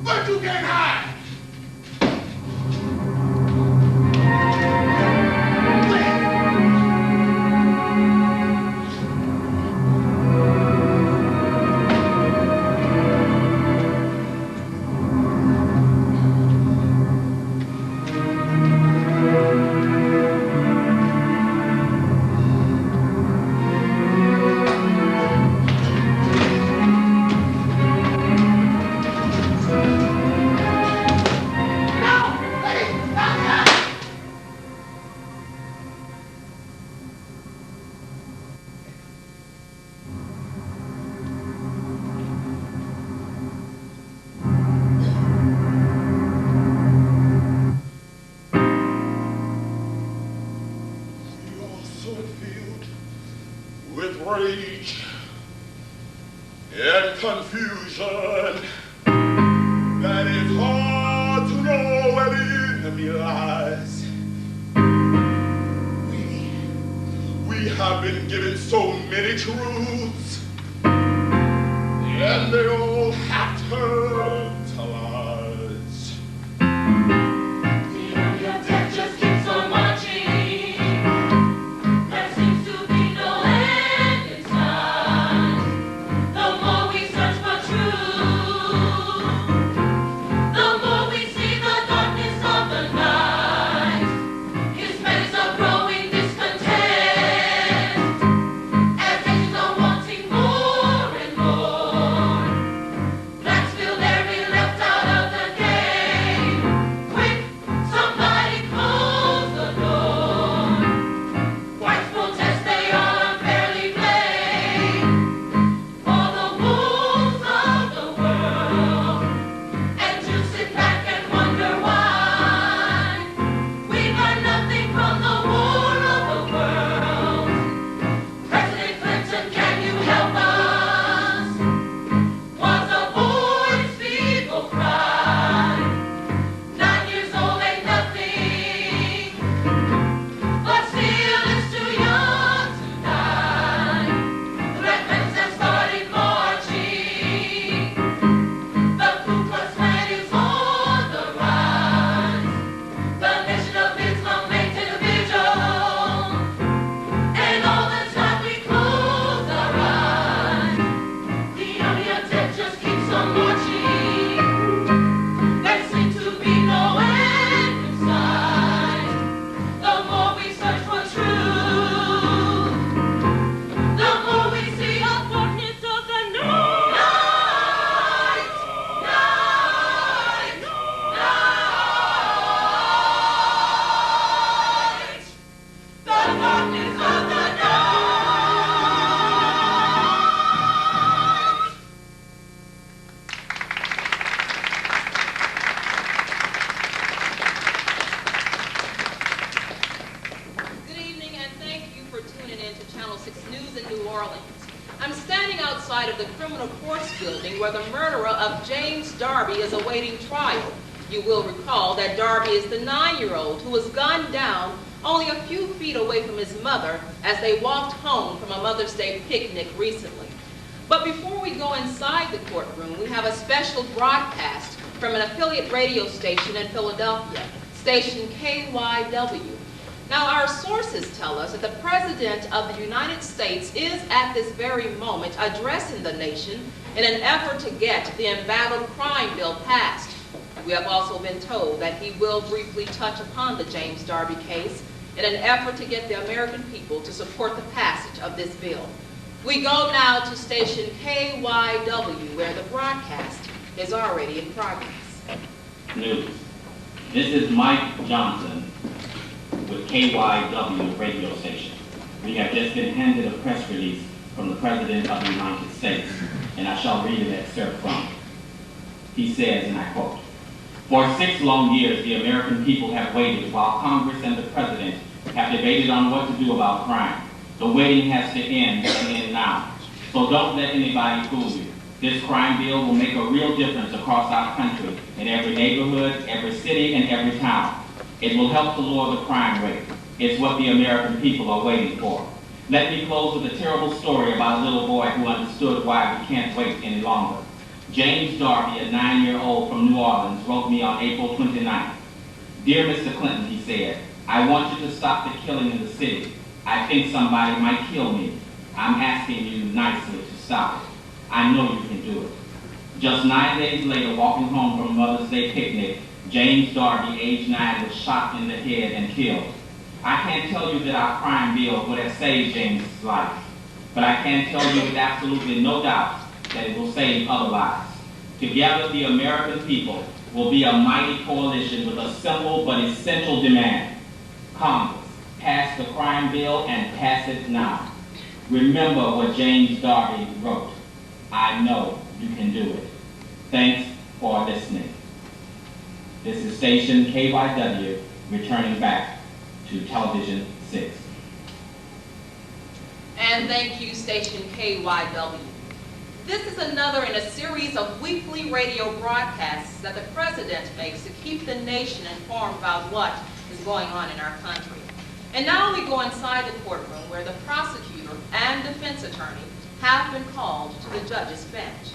But you can't hide. Confusion, that it's hard to know where the enemy lies. We have been given so many truths, and they all have turned to lies. The enemy of death just keeps on marching. There seems to be no end in sight. The more we search for truth, the more we see the darkness of the night. His face of growing discontent, as nations are wanting more and more. Blacks feel they're being left out of the game. Quick, somebody close the door. Whites protest, they are unfairly blamed for the wounds of the world, and to sit back and wonder why we learn nothing from the war of the world. President Clinton, can you help us? Was a voice people cry. 9 years old ain't nothing, but still it's too young to die. The Black Panthers have started marching. The Ku Klux Klan is on the rise. The nation of Islam maintains a vigil, and all the time we close our eyes. The army of death just keeps on marching. There seems to be no end in sight. The more we search for truth, the more we see the darkness of the night. Night, night, the darkness of the night. Good evening, and thank you for tuning in to Channel 6 News in New Orleans. I'm standing outside of the Criminal Courts building where the murderer of James Darby is awaiting trial. You will recall that Darby is the 9-year-old who was gunned down only a few feet away from his mother as they walked home from a Mother's Day picnic recently. But before we go inside the courtroom, we have a special broadcast from an affiliate radio station in Philadelphia, station KYW. Now, our sources tell us that the President of the United States is at this very moment addressing the nation in an effort to get the embattled crime bill passed. We have also been told that he will briefly touch upon the James Darby case in an effort to get the American people to support the passage of this bill. We go now to station KYW, where the broadcast is already in progress. News. This is Mike Johnson with KYW radio station. We have just been handed a press release from the President of the United States, and I shall read an excerpt from it. He says, and I quote, "For 6 long years, the American people have waited while Congress and the President have debated on what to do about crime. The waiting has to end, and end now. So don't let anybody fool you. This crime bill will make a real difference across our country, in every neighborhood, every city, and every town. It will help to lower the crime rate. It's what the American people are waiting for. Let me close with a terrible story about a little boy who understood why we can't wait any longer. James Darby, a 9-year-old from New Orleans, wrote me on April 29th. Dear Mr. Clinton, he said, I want you to stop the killing in the city. I think somebody might kill me. I'm asking you nicely to stop it. I know you can do it. Just 9 days later, walking home from Mother's Day picnic, James Darby, age 9, was shot in the head and killed. I can't tell you that our crime bill would have saved James' life, but I can tell you with absolutely no doubt that it will save other lives. Together, the American people will be a mighty coalition with a simple but essential demand. Congress, pass the crime bill and pass it now. Remember what James Darby wrote. I know you can do it. Thanks for listening. This is station KYW, returning back to television 6. And thank you, station KYW. This is another in a series of weekly radio broadcasts that the President makes to keep the nation informed about what is going on in our country. And now we go inside the courtroom where the prosecutor and defense attorney have been called to the judge's bench.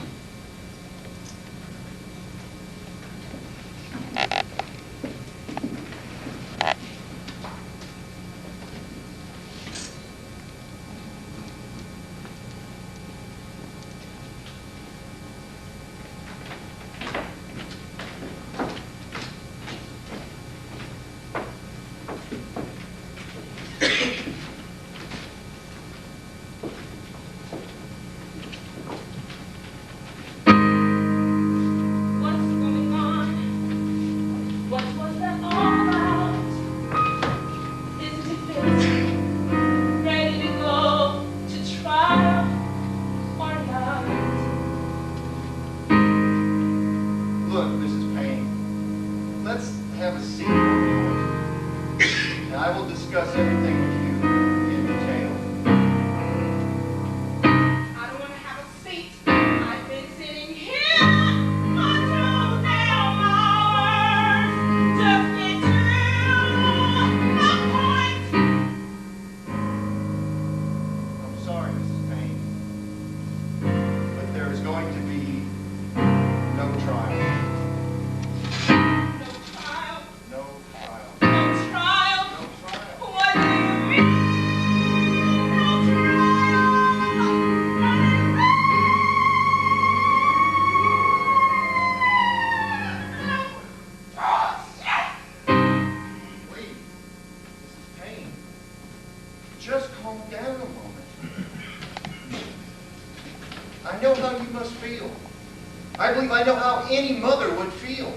I know how any mother would feel.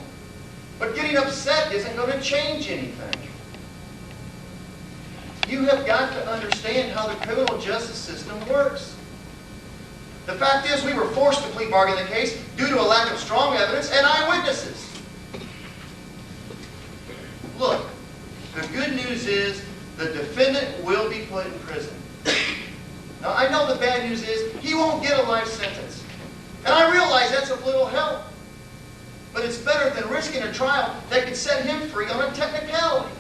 But getting upset isn't going to change anything. You have got to understand how the criminal justice system works. The fact is we were forced to plea bargain the case due to a lack of strong evidence and eyewitnesses. Look, the good news is the defendant will be put in prison. Now, I know the bad news is he won't get a life sentence. And I realize that's of little help. But it's better than risking a trial that could set him free on a technicality.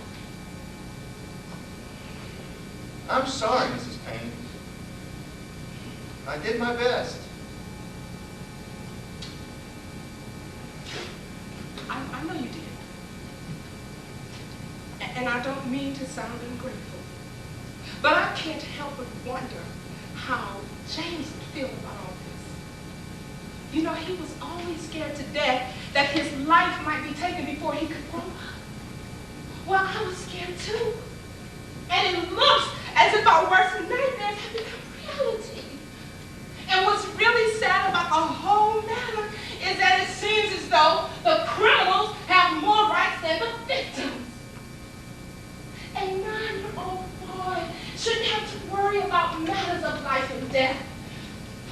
I'm sorry, Mrs. Payne. I did my best. I know you did. And I don't mean to sound ungrateful. But I can't help but wonder how James would feel about all this. You know, he was always scared to death that his life might be taken before he could grow up. Well, I was scared too. And it looks as if our worst nightmares have become reality. And what's really sad about the whole matter is that it seems as though the criminals have more rights than the victims. A 9-year-old boy shouldn't have to worry about matters of life and death.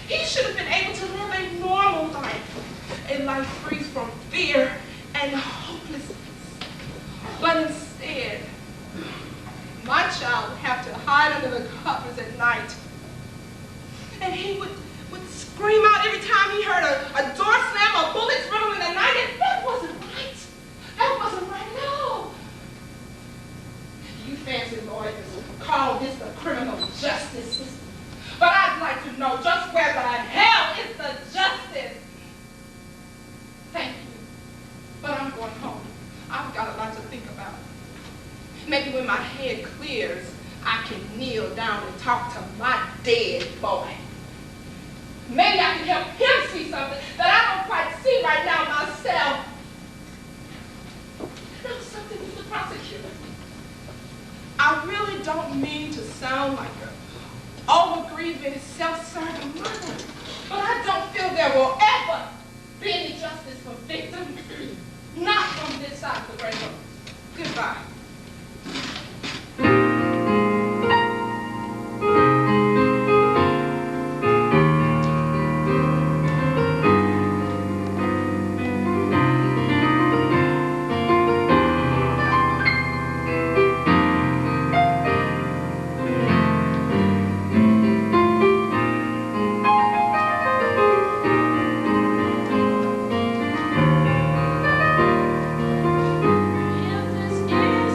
He should have been able to live a normal life, a life free from fear and hopelessness. But instead, my child would have to hide under the covers at night. And he would scream out every time he heard a door slam or bullets riddle in the night, and that wasn't right. That wasn't right at all. You fancy lawyers call this the criminal justice system. But I'd like to know just where the hell is the justice? Maybe when my head clears, I can kneel down and talk to my dead boy. Maybe I can help him see something that I don't quite see right now myself. You know something, Mr. Prosecutor? I really don't mean to sound like an over-grieving, self-serving mother, but I don't feel there will ever be any justice for victims, not from this side of the rainbow. Goodbye. If this is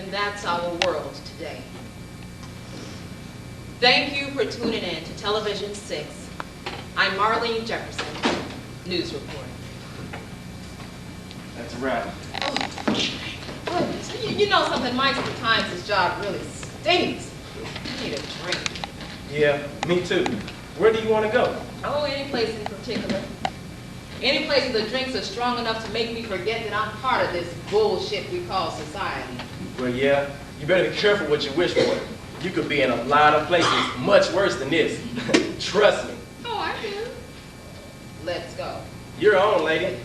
And that's our world today. Thank you for tuning in to Television 6. I'm Marlene Jefferson, News Report. That's a wrap. Oh, goodness. You know something, Mike, sometimes this job really stinks. I need a drink. Yeah, me too. Where do you want to go? Oh, any place in particular. Any place where the drinks are strong enough to make me forget that I'm part of this bullshit we call society. Well, yeah, you better be careful what you wish for. You could be in a lot of places much worse than this. Trust me. Oh, I do. Let's go. You're on, lady.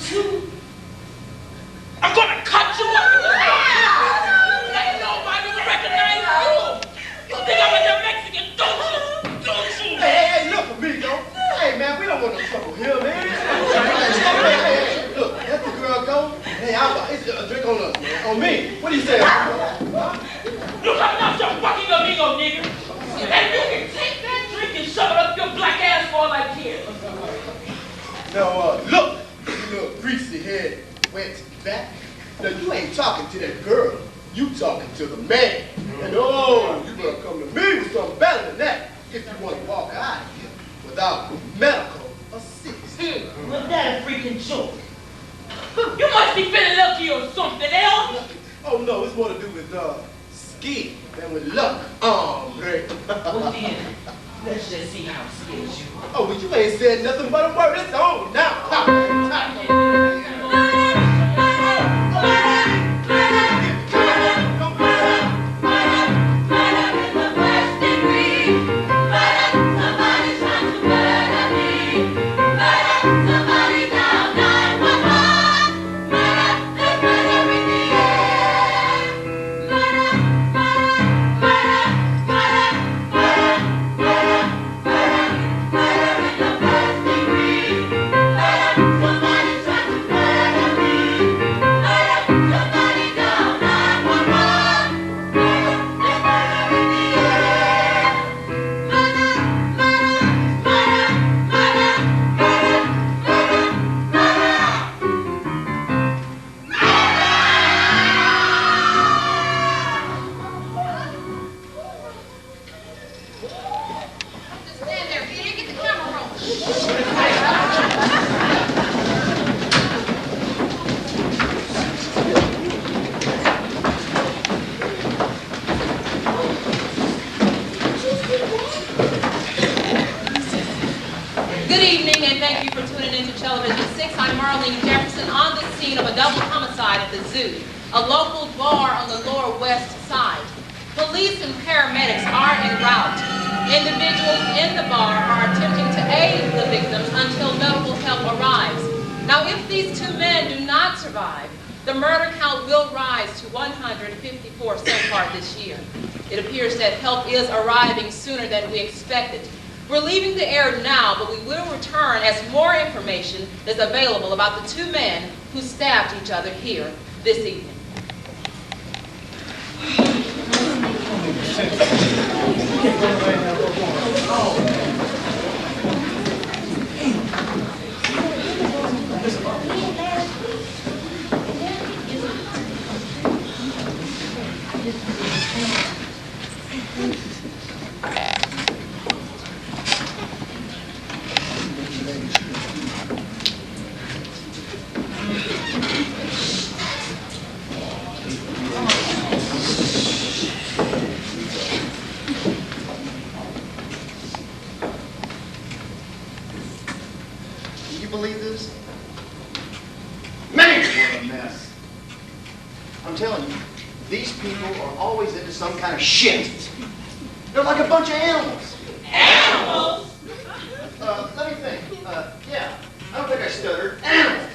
too. I'm gonna cut you up in the back. Ain't nobody will recognize you. You think I'm a Mexican, don't you? Don't you? Hey, look, amigo. Hey, man, we don't want no trouble here, man. Hey, look, let the girl go. Hey, it's a drink on us, man. On me. What do you say? You coming out your fucking amigo, nigga. And you can take that drink and shove it up your black ass for all I care. Now, look, you little greasy head went back. Now, you ain't talking to that girl. You talking to the man. And you better come to me with something better than that if you want to walk out of here without medical assistance. Was that a freaking joke? You must be feeling lucky or something else. Oh, no, it's more to do with ski than with luck. Great. Well then, let's just see how it skills you. Oh, but you ain't said nothing but a word. It's on now. A local bar on the lower west side. Police and paramedics are en route. Individuals in the bar are attempting to aid the victims until medical help arrives. Now, if these two men do not survive, the murder count will rise to 154 so far this year. It appears that help is arriving sooner than we expected. We're leaving the air now, but we will return as more information is available about the two men who stabbed each other here this evening. Believe this? Man, what a mess. I'm telling you, these people are always into some kind of shit. They're like a bunch of animals. Animals? Let me think. Yeah, I don't think I stuttered. Animals.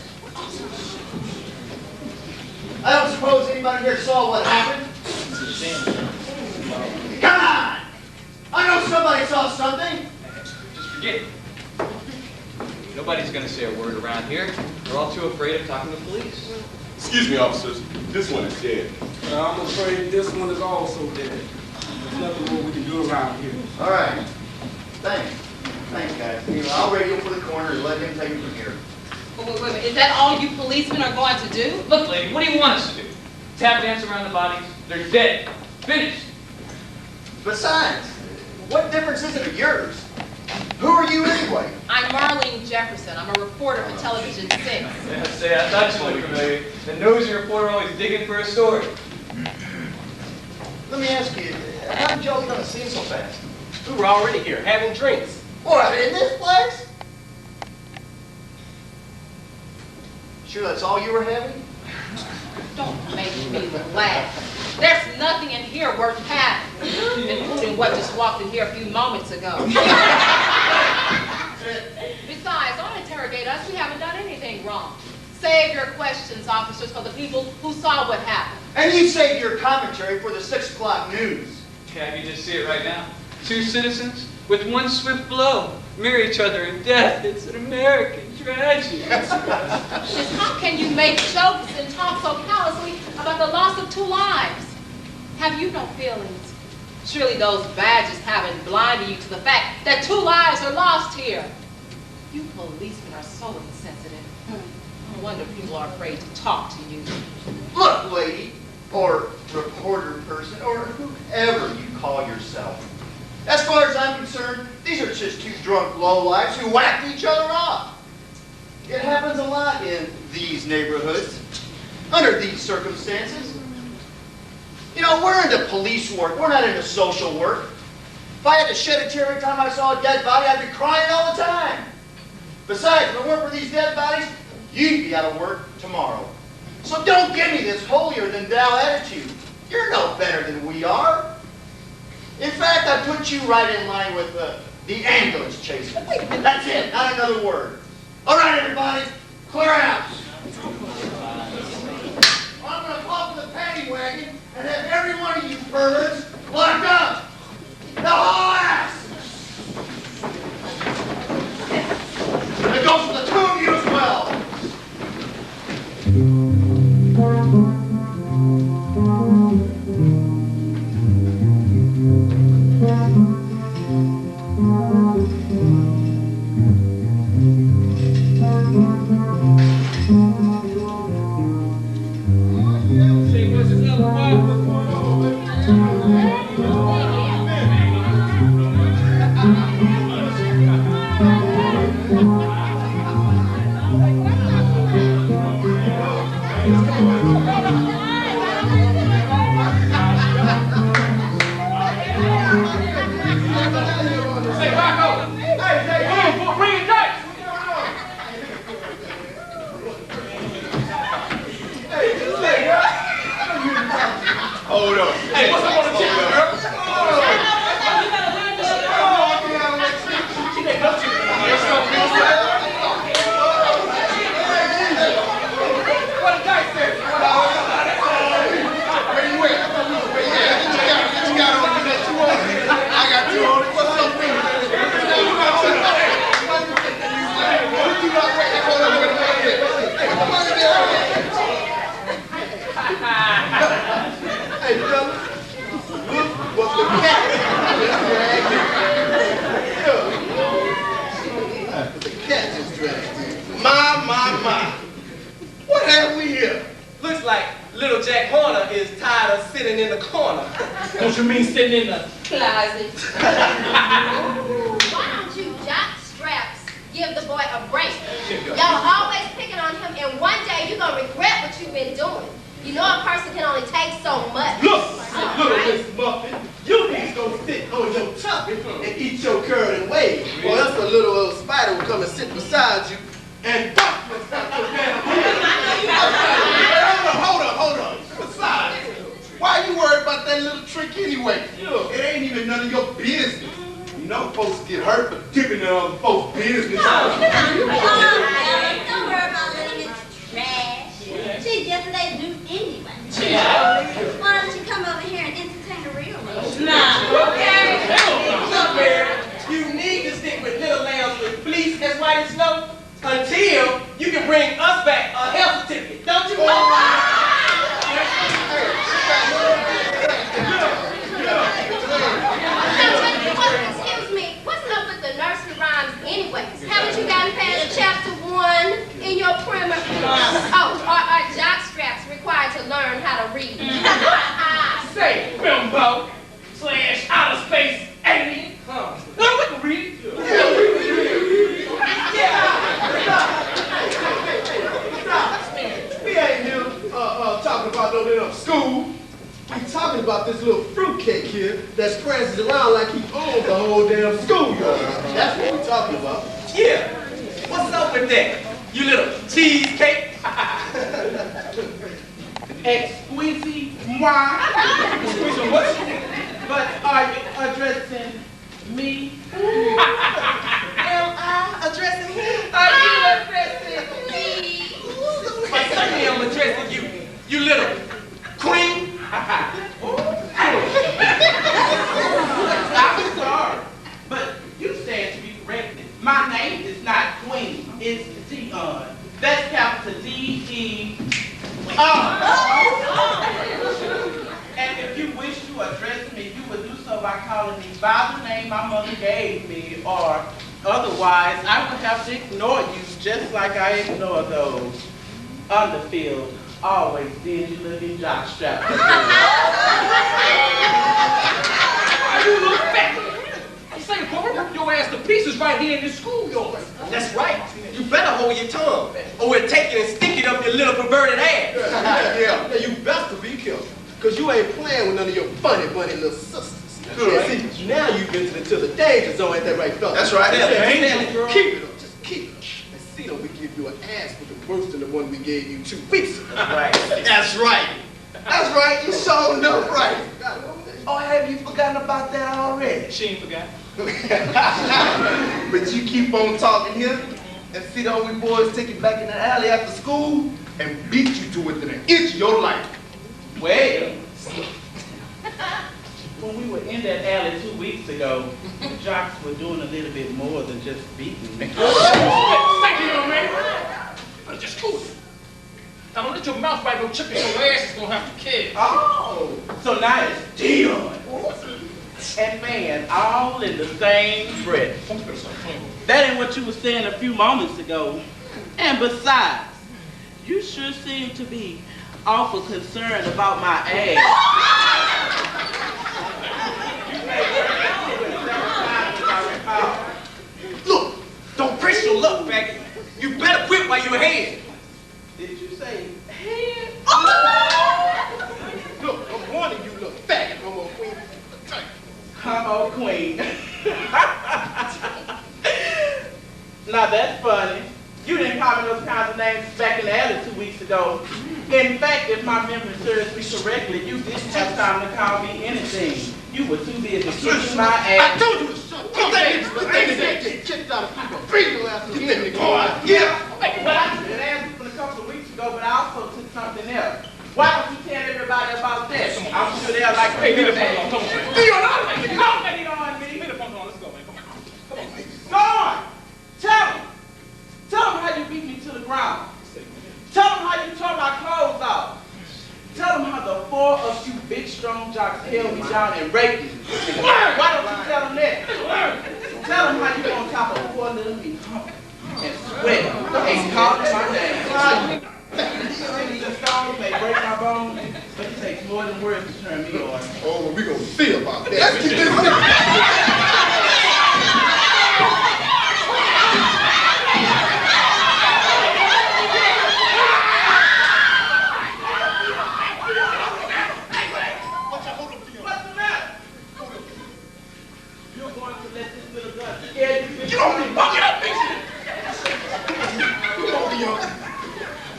I don't suppose anybody here saw what happened? Come on! I know somebody saw something. Just forget it. Nobody's going to say a word around here. We're all too afraid of talking to the police. Excuse me, officers. This one is dead. I'm afraid this one is also dead. There's nothing more we can do around here. All right. Thanks. Thanks, guys. Anyway, I'll radio for the coroner and let him take it from here. Wait. Is that all you policemen are going to do? Look, lady, what do you want us to do? Tap dance around the bodies? They're dead. Finished. Besides, what difference is it of yours? Who are you anyway? I'm Marlene Jefferson. I'm a reporter for Television 6. Yeah, say, I thought you looked familiar. The nosy reporter always digging for a story. Let me ask you, how did y'all get on the scene so fast? We were already here, having drinks. What, in this place? Sure that's all you were having? Don't make me laugh. There's nothing in here worth having, including what just walked in here a few moments ago. Besides, don't interrogate us. We haven't done anything wrong. Save your questions, officers, for the people who saw what happened. And you saved your commentary for the 6 o'clock news. Yeah, you just see it right now. Two citizens with one swift blow mirror each other in death. It's an American tragedy. Just how can you make jokes and talk so callously about the loss of 2 lives? Have you no feelings? Surely those badges haven't blinded you to the fact that 2 lives are lost here. You policemen are so insensitive. No wonder people are afraid to talk to you. Look, lady, or reporter person, or whoever you call yourself. As far as I'm concerned, these are just 2 drunk lowlifes who whacked each other off. It happens a lot in these neighborhoods, under these circumstances. You know, we're into police work. We're not into social work. If I had to shed a tear every time I saw a dead body, I'd be crying all the time. Besides, if it weren't for these dead bodies, you'd be out of work tomorrow. So don't give me this holier-than-thou attitude. You're no better than we are. In fact, I put you right in line with the ambulance chasers. That's it, not another word. All right, everybody, clear out. I'm going to call for the paddy wagon and have every one of you perverts locked up. The whole ass. And it goes for the 2 of you as well. Hold on. Hey, what's up on the chicken, girl? What the dice there? Where you at? What you got on? You got 2 on it. I got 2 on it. What's up, man? What you got right there? Hold on, wait a minute. Hey, come on in there. Hey, brother, look what the cat just dragged in. The cat just dragged in. My. What have we here? Looks like little Jack Horner is tired of sitting in the corner. Don't you mean sitting in the Closet. Why don't you jock straps give the boy a break? Y'all always picking on him, and one day you're going to regret what you've been doing. You know a person can only take so much. Look, little Miss Muffin, you need to go sit on your tuffy and eat your curd and wave. Or else a little old spider will come and sit beside you and bust you inside your damn head. Hold up. Besides, why are you worried about that little trick anyway? Look, it ain't even none of your business. You know folks get hurt for dipping in other folks' business. Don't worry about letting it trash. She's just what they do anyway. Why don't you come over here and entertain a real lady? Okay. Look, Mary, you need to stick with little lambs with fleece as white as snow until you can bring us back a health certificate. Don't you Excuse me, what's up with the nursery rhymes anyways? Haven't you gotten past chapter 1 in your primer? Oh, are jock straps required to learn how to read? say bimbo / outer space alien? Huh. No, we can read it. We ain't here talking about no damn school. We talking about this little fruitcake here that prances around like he owns the whole damn schoolyard. That's what we talking about. Yeah. What's up with that? You little cheesecake? Exquisite moi. Exquisite what? But are you addressing me? Am I addressing him? Are you addressing me? You little queen. I'm sorry, but you stand to be corrected. My name is not Queen, it's Dion. That's capital D-E-O. And if you wish to address me, you would do so by calling me by the name my mother gave me, or otherwise I would have to ignore you just like I ignore those on the field. Always dingy looking jockstrap. You look fat. I'm saying, boy, we'll rip your ass to pieces right here in this schoolyard. That's right. You better hold your tongue, or we'll take it and stick it up your little perverted ass. Yeah, you best to be careful, because you ain't playing with none of your funny bunny little sisters. Good. See, now you've entered into the danger zone, ain't that right, fella? That's right. Keep it up, just keep it up. And see, don't we give you an ass with worse than the one we gave you 2 weeks ago. Right. That's right. That's right. You sure enough right. Oh, have you forgotten about that already? She ain't forgot. But you keep on talking here and see the only boys take you back in the alley after school and beat you to within an inch of your life. Well, when we were in that alley 2 weeks ago, jocks were doing a little bit more than just beating me. Thank you, young man. But just cool it. Now don't let your mouth right go chicken, your ass is gonna have to kill. Oh, so now it's Dion and man all in the same breath. That ain't what you were saying a few moments ago. And besides, you sure seem to be awful concerned about my ass. Look, don't press your luck, faggot. You better quit while you're ahead. Did you say head? Look, I'm warning you, little faggot, homo queen. Homo queen. Now that's funny. You didn't call me those kinds of names back in the alley 2 weeks ago. In fact, if my memory serves me correctly, you didn't have time to call me anything. You were too busy kicking my ass. I told you to shut up. You think get kicked out of people? Bring your ass to the end. Yeah. Well, I took an ass from a couple of weeks ago, but I also took something else. Why don't you tell everybody about that? I'm sure they'll like to hear that. Don't get on me. Let's go, man. Come on. Go on. Tell them. Tell them how you beat me to the ground. Tell them how you tore my clothes off. Tell them how the 4 of you big strong jocks held me down and raped me. Why don't you tell them that? Tell them how you on top of poor little me and sweat and call my name. The stones may break my bones, but it takes more than words to turn me on. Oh, well, we gonna see about that. Let's get this.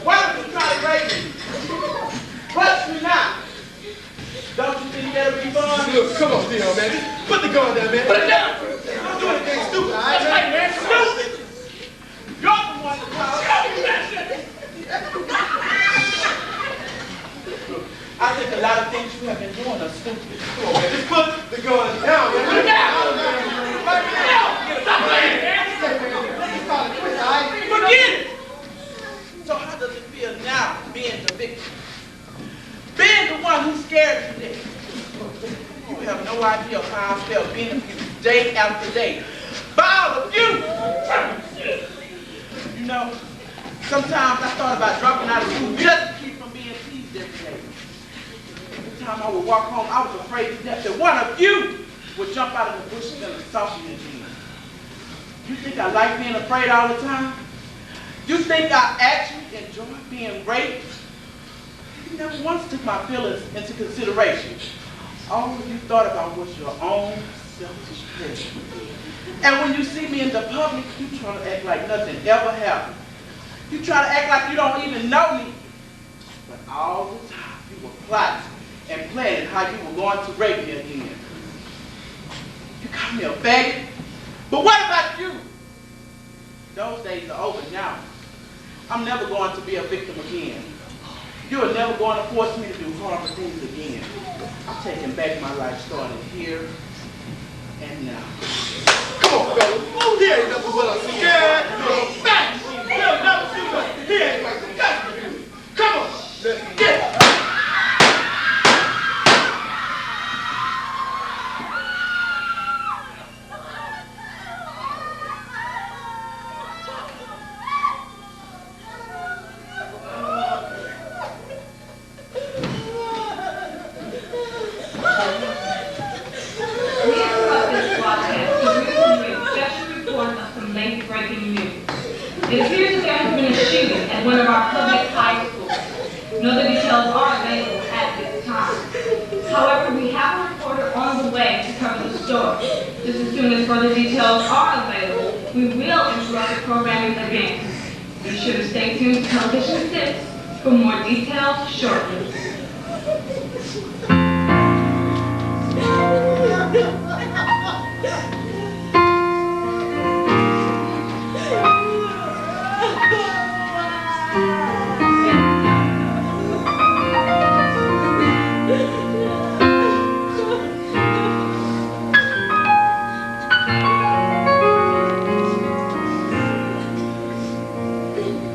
Why don't you try to rape me? Bust me now. Don't you think that'll be fun? Look, come on, Dion, man. Put the gun down, man. Put it down. Don't do anything stupid, all right? That's right, man. Stupid. You're the one that caused I think a lot of things you have been doing are stupid. Come on, man. Just put the gun down, man. Put it down. Stop playing, man. Forget it. So how does it feel now being the victim? Being the one who's scared to death? You have no idea how I felt being abused day after day by all of you. You know, sometimes I thought about dropping out of school just to keep from being teased every day. Every time I would walk home, I was afraid to death that one of you would jump out of the bushes and assault me again. You think I like being afraid all the time? You think I actually enjoy being raped? You never once took my feelings into consideration. All you thought about was your own selfish pleasure. And when you see me in the public, you try to act like nothing ever happened. You try to act like you don't even know me. But all the time, you were plotting and planning how you were going to rape me again. You call me a faggot? But what about you? Those days are over now. I'm never going to be a victim again. You are never going to force me to do horrible things again. I'm taking back my life starting here and now. Come on, fellas. Oh, he ain't nothing but a scared little fat. He'll never do nothing. He ain't like the guts to do. Come on, let's get it. It appears that there has been a shooting at one of our public high schools. No other details are available at this time. However, we have a reporter on the way to cover the story. Just as soon as further details are available, we will interrupt the programming again. Be sure to stay tuned to Television 6 for more details shortly.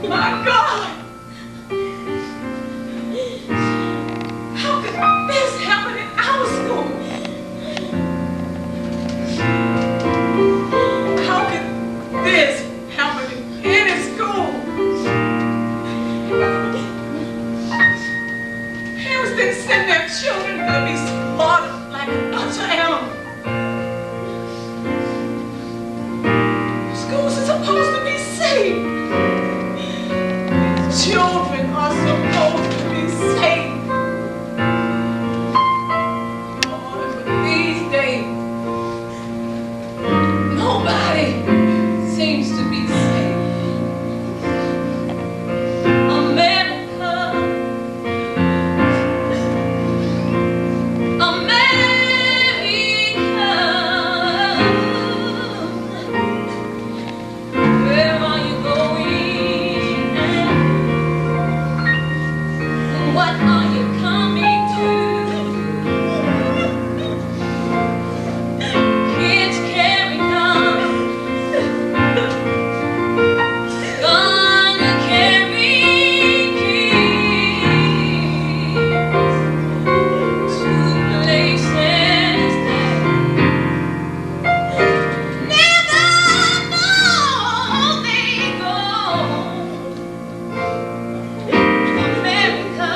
My God! How could this happen in our school? How could this happen in any school? Parents didn't send their children to be slaughtered like a bunch of animals. Schools are supposed to be safe. Children are supposed to be safe. Lord, but these days, nobody seems to be safe. America, where are you going? What are you coming to? Kids carry guns, gonna carry keys to places that never know they go. America.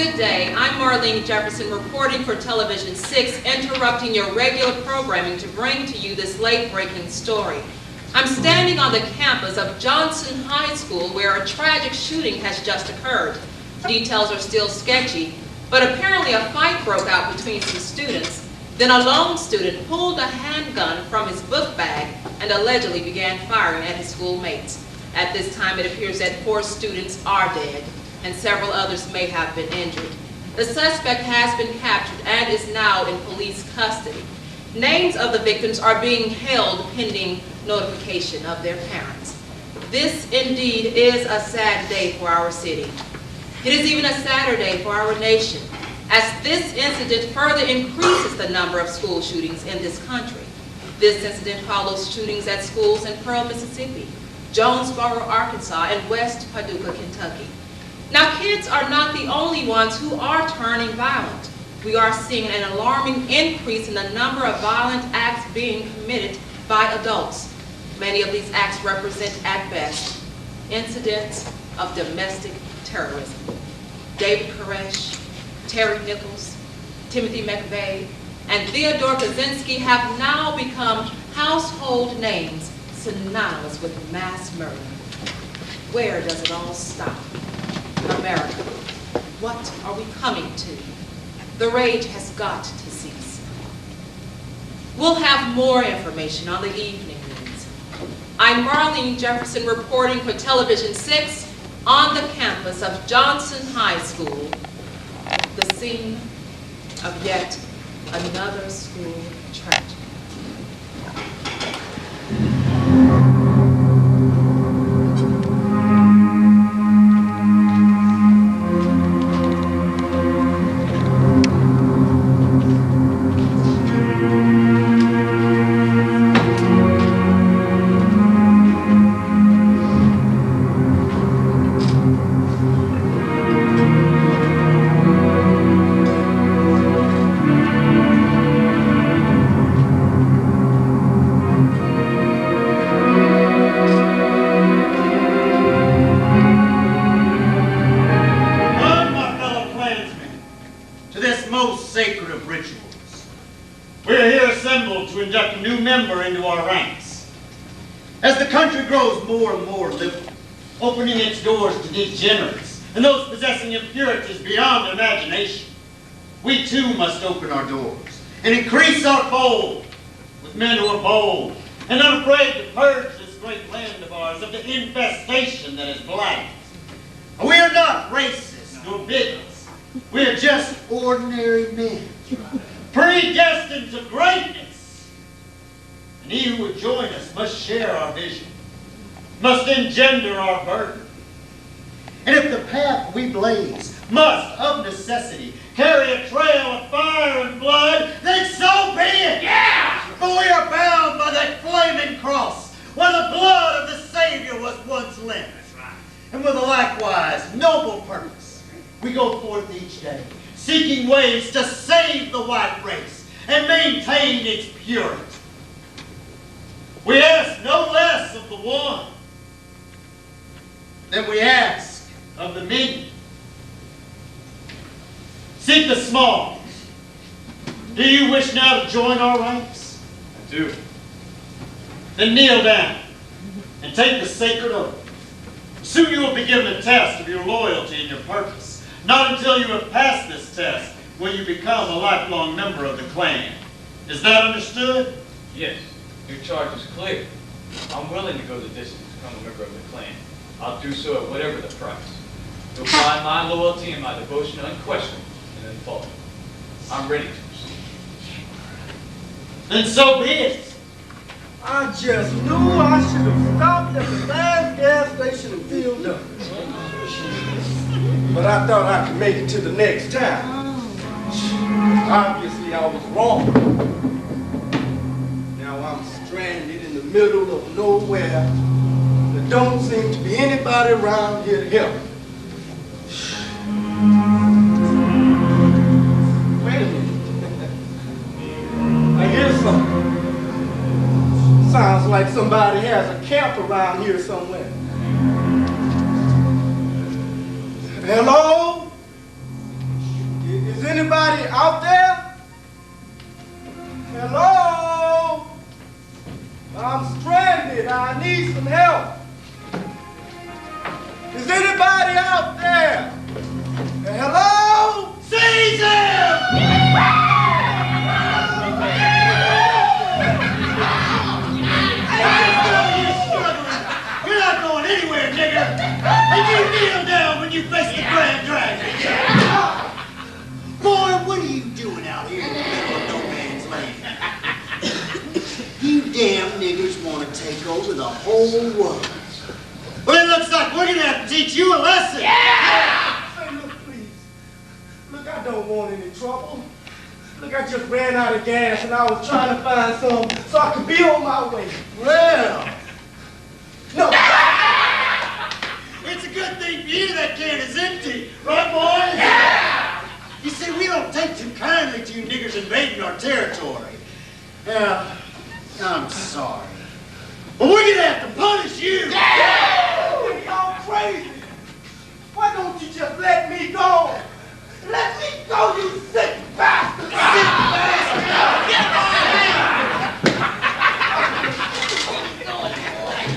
Good day. I'm Marlene Jefferson reporting for Television 6, interrupting your regular programming to bring to you this late-breaking story. I'm standing on the campus of Johnson High School where a tragic shooting has just occurred. Details are still sketchy, but apparently a fight broke out between some students. Then a lone student pulled a handgun from his book bag and allegedly began firing at his schoolmates. At this time, it appears that 4 students are dead, and several others may have been injured. The suspect has been captured and is now in police custody. Names of the victims are being held pending notification of their parents. This indeed is a sad day for our city. It is even a sadder day for our nation, as this incident further increases the number of school shootings in this country. This incident follows shootings at schools in Pearl, Mississippi, Jonesboro, Arkansas, and West Paducah, Kentucky. Now, kids are not the only ones who are turning violent. We are seeing an alarming increase in the number of violent acts being committed by adults. Many of these acts represent, at best, incidents of domestic terrorism. David Koresh, Terry Nichols, Timothy McVeigh, and Theodore Kaczynski have now become household names synonymous with mass murder. Where does it all stop? America, what are we coming to? The rage has got to cease. We'll have more information on the evening news. I'm Marlene Jefferson reporting for Television 6 on the campus of Johnson High School, the scene of yet another school tragedy. More and more liberal, opening its doors to degenerates and those possessing impurities beyond imagination. We too must open our doors and increase our fold with men who are bold and unafraid to purge this great land of ours of the infestation that is blight. We are not racist nor bigots. We are just ordinary men, predestined to greatness. And he who would join us must share our vision, must engender our burden. And if the path we blaze must, of necessity, carry a trail of fire and blood, then so be it! Yeah! For we are bound by that flaming cross, where the blood of the Savior was once lent. And with a likewise noble purpose, we go forth each day, seeking ways to save the white race and maintain its purity. We ask no less of the one than we ask of the many. Seek the small. Do you wish now to join our ranks? I do. Then kneel down and take the sacred oath. Soon you will be given a test of your loyalty and your purpose. Not until you have passed this test will you become a lifelong member of the clan. Is that understood? Yes, your charge is clear. I'm willing to go the distance to become a member of the clan. I'll do so at whatever the price. You'll find my loyalty and my devotion unquestionable and unfaltering. I'm ready to proceed. Then so be it. I just knew I should have stopped at the last gas station and filled up. But I thought I could make it to the next town. Obviously, I was wrong. Now I'm stranded in the middle of nowhere. There don't seem to be anybody around here to help. Wait a minute. I hear something. Sounds like somebody has a camp around here somewhere. Hello? anybody out there? Hello? I'm stranded. I need some help. Is anybody out there? Hello? Seize him! You're not going anywhere, nigger. And you kneel down when you face the Grand Dragon. Boy, what are you doing out here in the middle of no man's land? You damn niggers want to take over the whole world. Well, it looks like we're going to have to teach you a lesson. Yeah! Hey, look, please. Look, I don't want any trouble. Look, I just ran out of gas and I was trying to find some so I could be on my way. Well, no. It's a good thing for you that can is empty, right, boys? Yeah! You see, we don't take too kindly to you niggers invading our territory. Yeah, I'm sorry. But we're gonna have to punish you! Yeah! Y'all crazy! Why don't you just let me go? Let me go, you sick bastard! Sick bastard!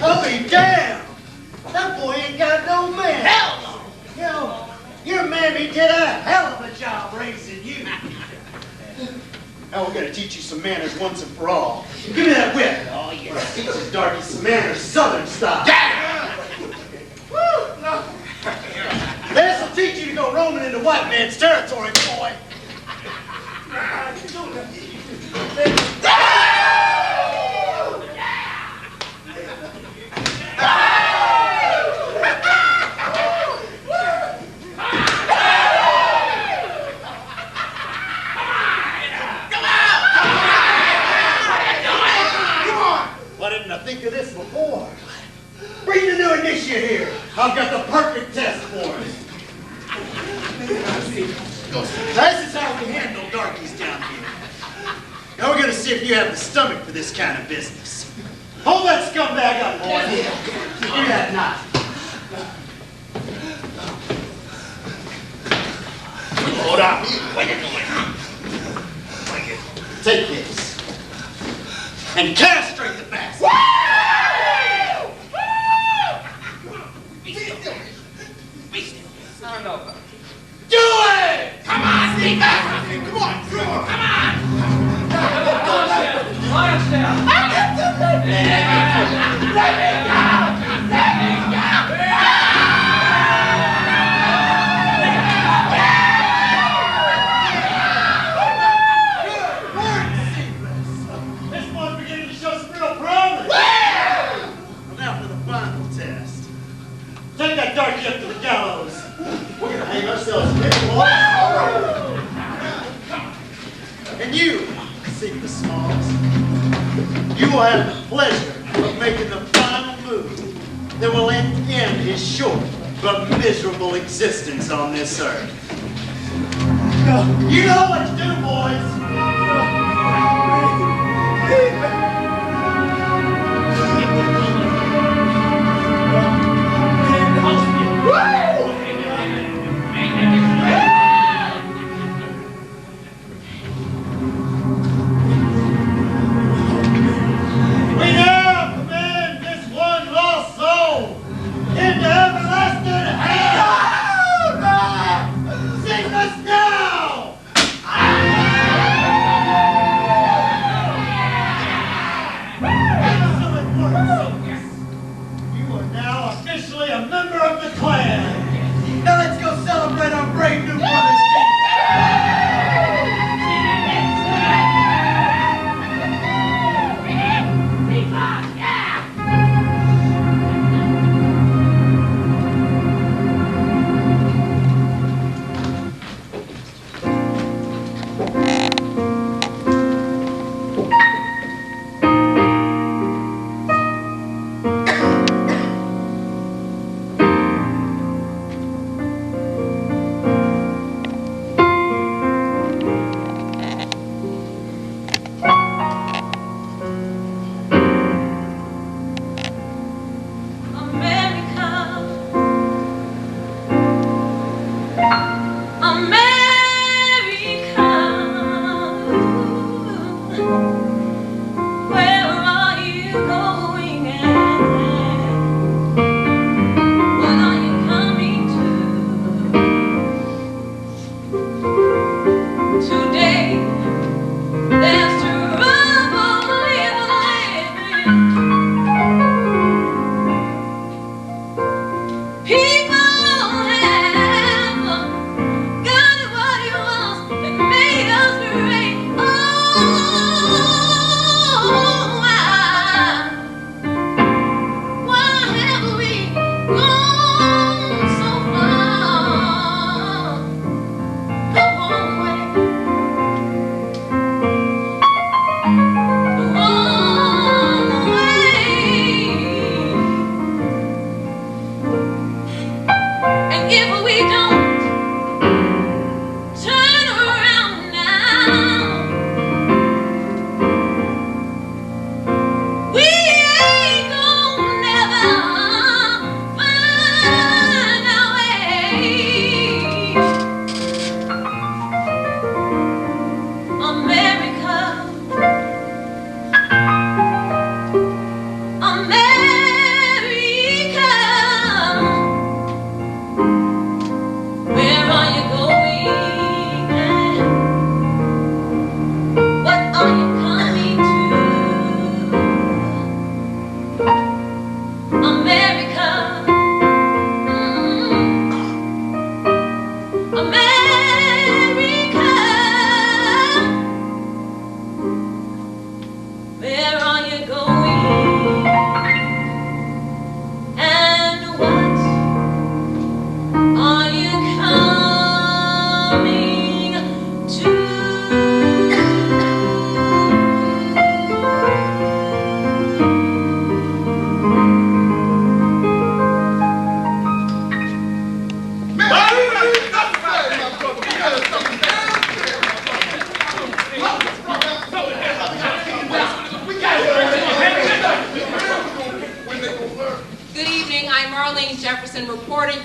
I'll be damned! That boy ain't got no man! Hell no! You know, your mammy did a hell of a job raising you. Now we're gonna teach you some manners once and for all. Give me that whip! Oh, yes. Teach this darky some manners, Southern style. Yeah! Woo! No. This will teach you to go roaming into white man's territory, boy. Why didn't I think of this before? Bring the new initiate here. I've got the perfect test for it. This is how we handle darkies down here. Now we're going to see if you have the stomach for this kind of business. Hold that scumbag up, boy. Give me that knife. Hold on. Take this. And castrate the bastard. Be still. Be still. I don't know about it. Do it! Come on, sneak back! Come on, come on! Come on! Lions down! Let me go! Let me go! Let me go! This one's beginning to show some real promise. Well, now for the final test. Take that darky up to the gallows. We're going to hang ourselves big boy. And you, Sigma Smalls, you will have the pleasure of making the final move that will end his short but miserable existence on this earth. You know what to do, boys. We now command this one lost soul into everlasting hell! Sing us now!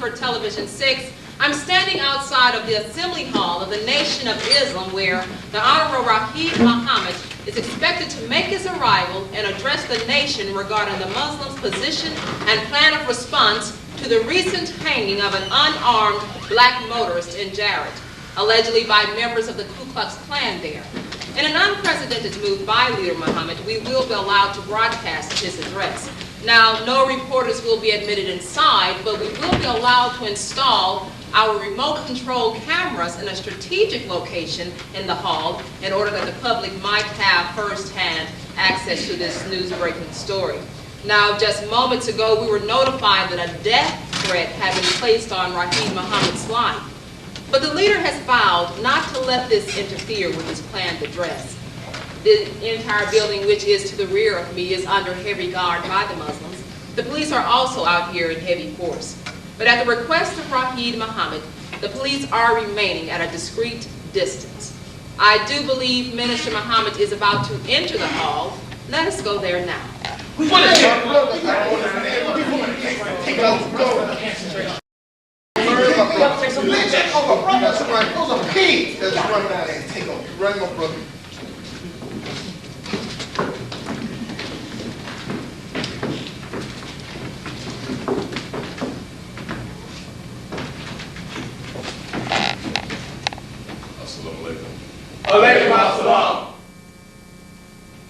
for Television 6. I'm standing outside of the Assembly Hall of the Nation of Islam, where the Honorable Rahid Muhammad is expected to make his arrival and address the nation regarding the Muslims' position and plan of response to the recent hanging of an unarmed black motorist in Jarrett, allegedly by members of the Ku Klux Klan there. In an unprecedented move by Leader Muhammad, we will be allowed to broadcast his address. Now, no reporters will be admitted inside, but we will be allowed to install our remote control cameras in a strategic location in the hall in order that the public might have first-hand access to this news-breaking story. Now, just moments ago, we were notified that a death threat had been placed on Rahid Muhammad's life. But the leader has vowed not to let this interfere with his planned address. The entire building, which is to the rear of me, is under heavy guard by the Muslims. The police are also out here in heavy force. But at the request of Rahid Muhammad, the police are remaining at a discreet distance. I do believe Minister Muhammad is about to enter the hall. Let us go there now. What is it? Take over, brother. Those are pigs that's running out there and take over. Run my brother.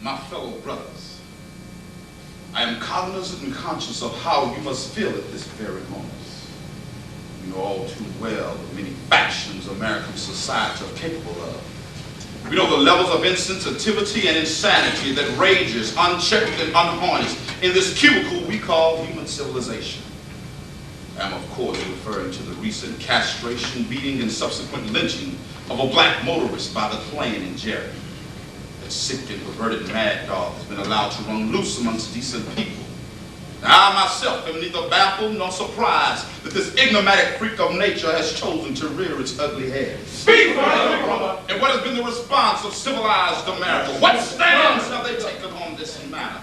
My fellow brothers, I am cognizant and conscious of how you must feel at this very moment. You know all too well the many factions American society are capable of. We know the levels of insensitivity and insanity that rages unchecked and unharnessed in this cubicle we call human civilization. I am of course referring to the recent castration, beating, and subsequent lynching of a black motorist by the Klan in Jarrett. That sick and perverted mad dog has been allowed to run loose amongst decent people. Now, I myself am neither baffled nor surprised that this enigmatic freak of nature has chosen to rear its ugly head. Speak, brother! And what has been the response of civilized America? What stands have they taken on this matter?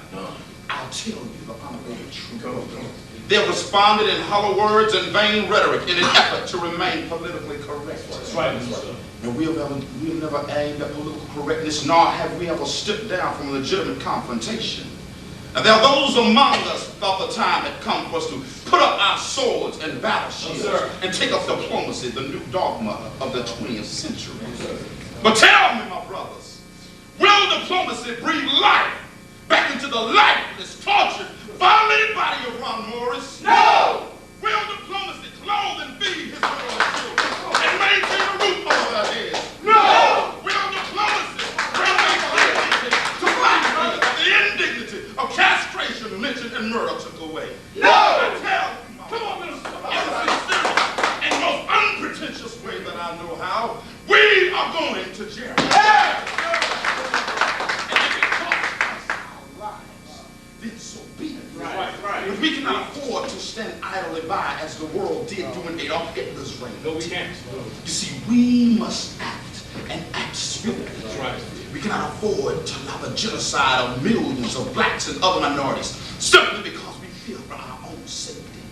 I'll tell you the unholy truth. They have responded in hollow words and vain rhetoric in an effort to remain politically correct. That's right, Mr. And we have never aimed at political correctness, nor have we ever stepped down from legitimate confrontation. Now, there are those among us who thought the time had come for us to put up our swords and battle shields and take up diplomacy, the new dogma of the 20th century. But tell me, my brothers, will diplomacy breathe life back into the lifeless, tortured, violated body of Ron Morris? No! Will diplomacy clothe and feed his little children and maintain a roof over their heads? No! Will diplomacy bring back dignity to black men, the indignity of castration, lynching, and murder took away? No! I tell you, come on, Minister, in the sincerest and most unpretentious way that I know how, we are going to jail. Then so be it. Right. But we cannot afford to stand idly by as the world did during Adolf Hitler's reign. No, we can't. You see, we must act and act swiftly. That's right. We cannot afford to allow the genocide of millions of blacks and other minorities simply because we fear for our own safety.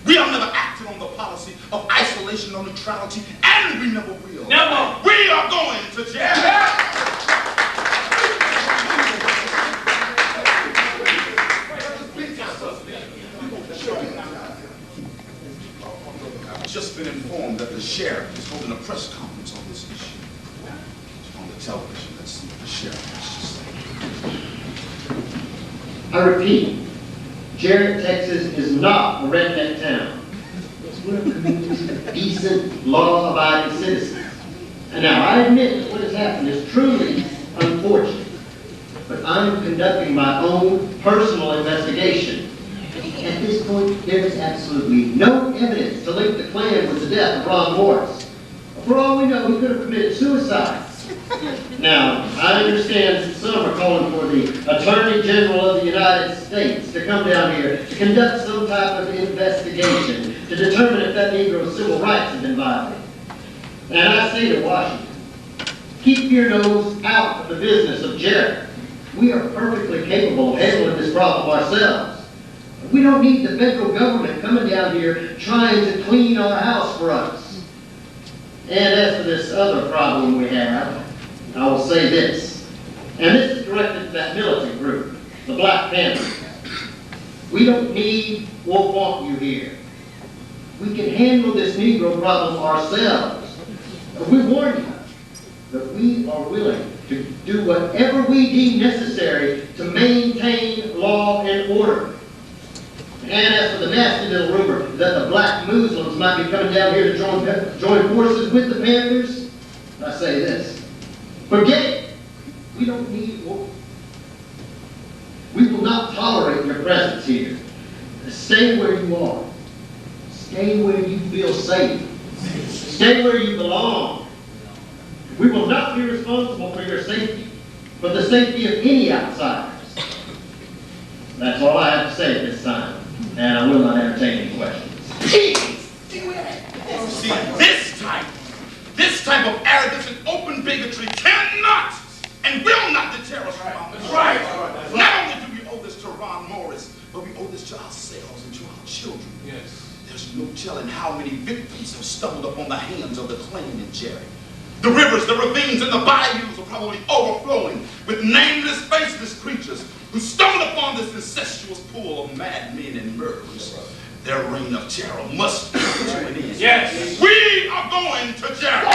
We have never acted on the policy of isolation or neutrality, and we never will. Never. We are going to jail. Yeah. I've just been informed that the sheriff is holding a press conference on this issue. On the television, let's see what the sheriff has to say. I repeat, Jarrett, Texas is not a redneck town. We're a community of decent, law-abiding citizens. And now, I admit that what has happened is truly unfortunate. But I'm conducting my own personal investigation. At this point, there is absolutely no evidence to link the Klan with the death of Ron Morris. For all we know, he could have committed suicide. Now, I understand that some are calling for the Attorney General of the United States to come down here to conduct some type of investigation to determine if that Negro's civil rights have been violated. And I say to Washington, keep your nose out of the business of Jarrett. We are perfectly capable of handling this problem ourselves. We don't need the federal government coming down here trying to clean our house for us. And as for this other problem we have, I will say this, and this is directed to that militant group, the Black Panthers. We don't need or want you here. We can handle this Negro problem ourselves. But we warn you that we are willing to do whatever we deem necessary to maintain law and order. And as for the nasty little rumor that the black Muslims might be coming down here to join forces with the Panthers, I say this. Forget it. We don't need war. We will not tolerate your presence here. Stay where you are. Stay where you feel safe. Stay where you belong. We will not be responsible for your safety, for the safety of any outsiders. That's all I have to say at this time, and I will not entertain any questions. See, this type of arrogance and open bigotry cannot and will not deter us from our mission. Right. Not only do we owe this to Ron Morris, but we owe this to ourselves and to our children. Yes. There's no telling how many victims have stumbled upon the hands of the Clan and Jerry. The rivers, the ravines, and the bayous are probably overflowing with nameless, faceless creatures who stumbled upon this incestuous pool of madmen and murderers. Their reign of terror must come to an end. Yes. We are going to Jerry.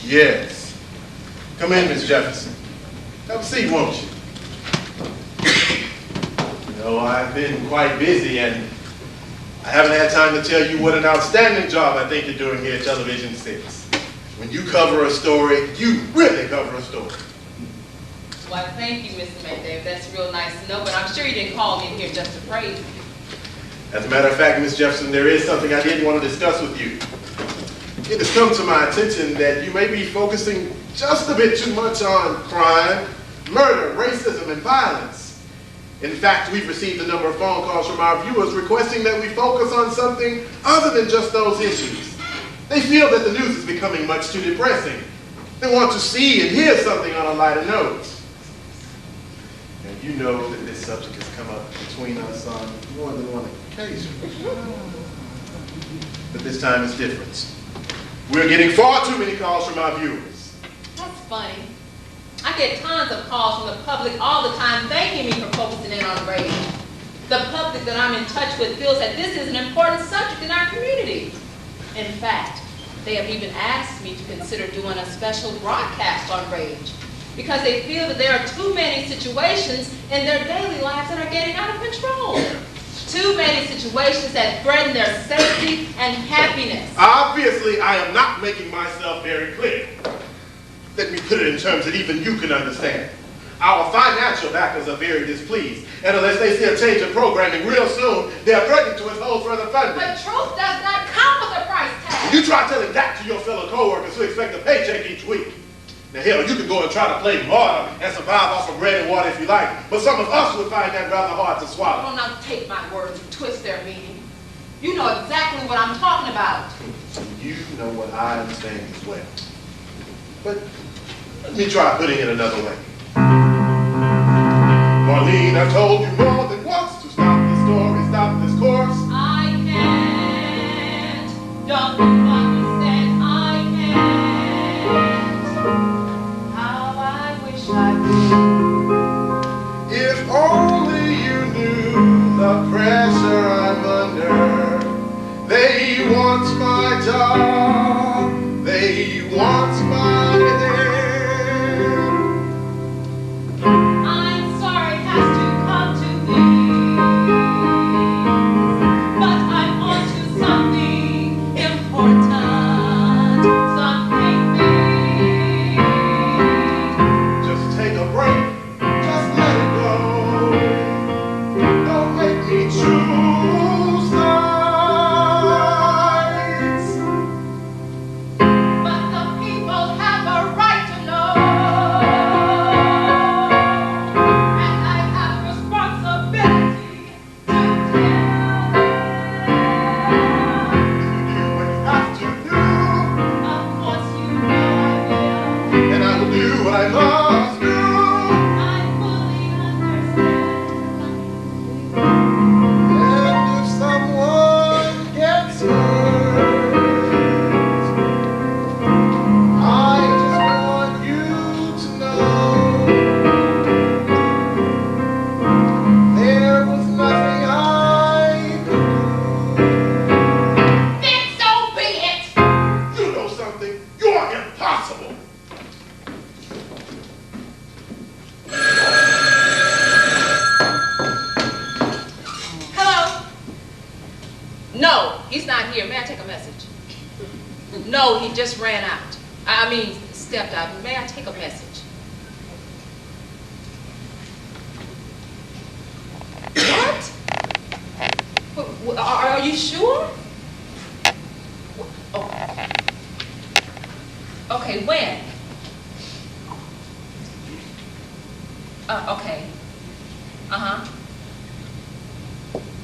Yes. Come in, Miss Jefferson. Have a seat, won't you? You know, I've been quite busy and I haven't had time to tell you what an outstanding job I think you're doing here at Television 6. When you cover a story, you really cover a story. Well, thank you, Mr. McDavid. That's real nice to know, but I'm sure you didn't call me in here just to praise me. As a matter of fact, Miss Jefferson, there is something I did want to discuss with you. It has come to my attention that you may be focusing just a bit too much on crime, murder, racism, and violence. In fact, we've received a number of phone calls from our viewers requesting that we focus on something other than just those issues. They feel that the news is becoming much too depressing. They want to see and hear something on a lighter note. And you know that this subject has come up between us on more than one occasion. But this time is different. We're getting far too many calls from our viewers. That's funny. I get tons of calls from the public all the time thanking me for focusing in on rage. The public that I'm in touch with feels that this is an important subject in our community. In fact, they have even asked me to consider doing a special broadcast on rage because they feel that there are too many situations in their daily lives that are getting out of control. Too many situations that threaten their safety and happiness. Obviously, I am not making myself very clear. Let me put it in terms that even you can understand. Our financial backers are very displeased, and unless they see a change in programming real soon, they are threatening to withhold further funding. But truth does not come with a price tag. You try telling that to your fellow co-workers who expect a paycheck each week. Now hell, you can go and try to play martyr and survive off of bread and water if you like, but some of us would find that rather hard to swallow. Don't now take my words and twist their meaning. You know exactly what I'm talking about. You know what I understand as well. But let me try putting it another way. Marlene, I've told you more than once to stop this story, stop this course. I can't. Don't you understand? I can't. How I wish I could. If only you knew the pressure I'm under. They want my job. They want my head. I'm sorry it has to come to this, but I'm on to something important, something big. Just take a break. Just let it go. Don't make me choose sides. But the people have a right to know, and I have a responsibility to tell Do what you have to do, them. Of course you know I will. and I will do what I must do. I fully understand. And if someone gets hurt, I just want you to know there was nothing I could Then so be it. do. You know something? You are impossible. Hello? No, he's not here. May I take a message? No, he just ran out. I mean, stepped out. May I take a message? What? Are you sure? Oh. Okay, when? Okay. Uh-huh.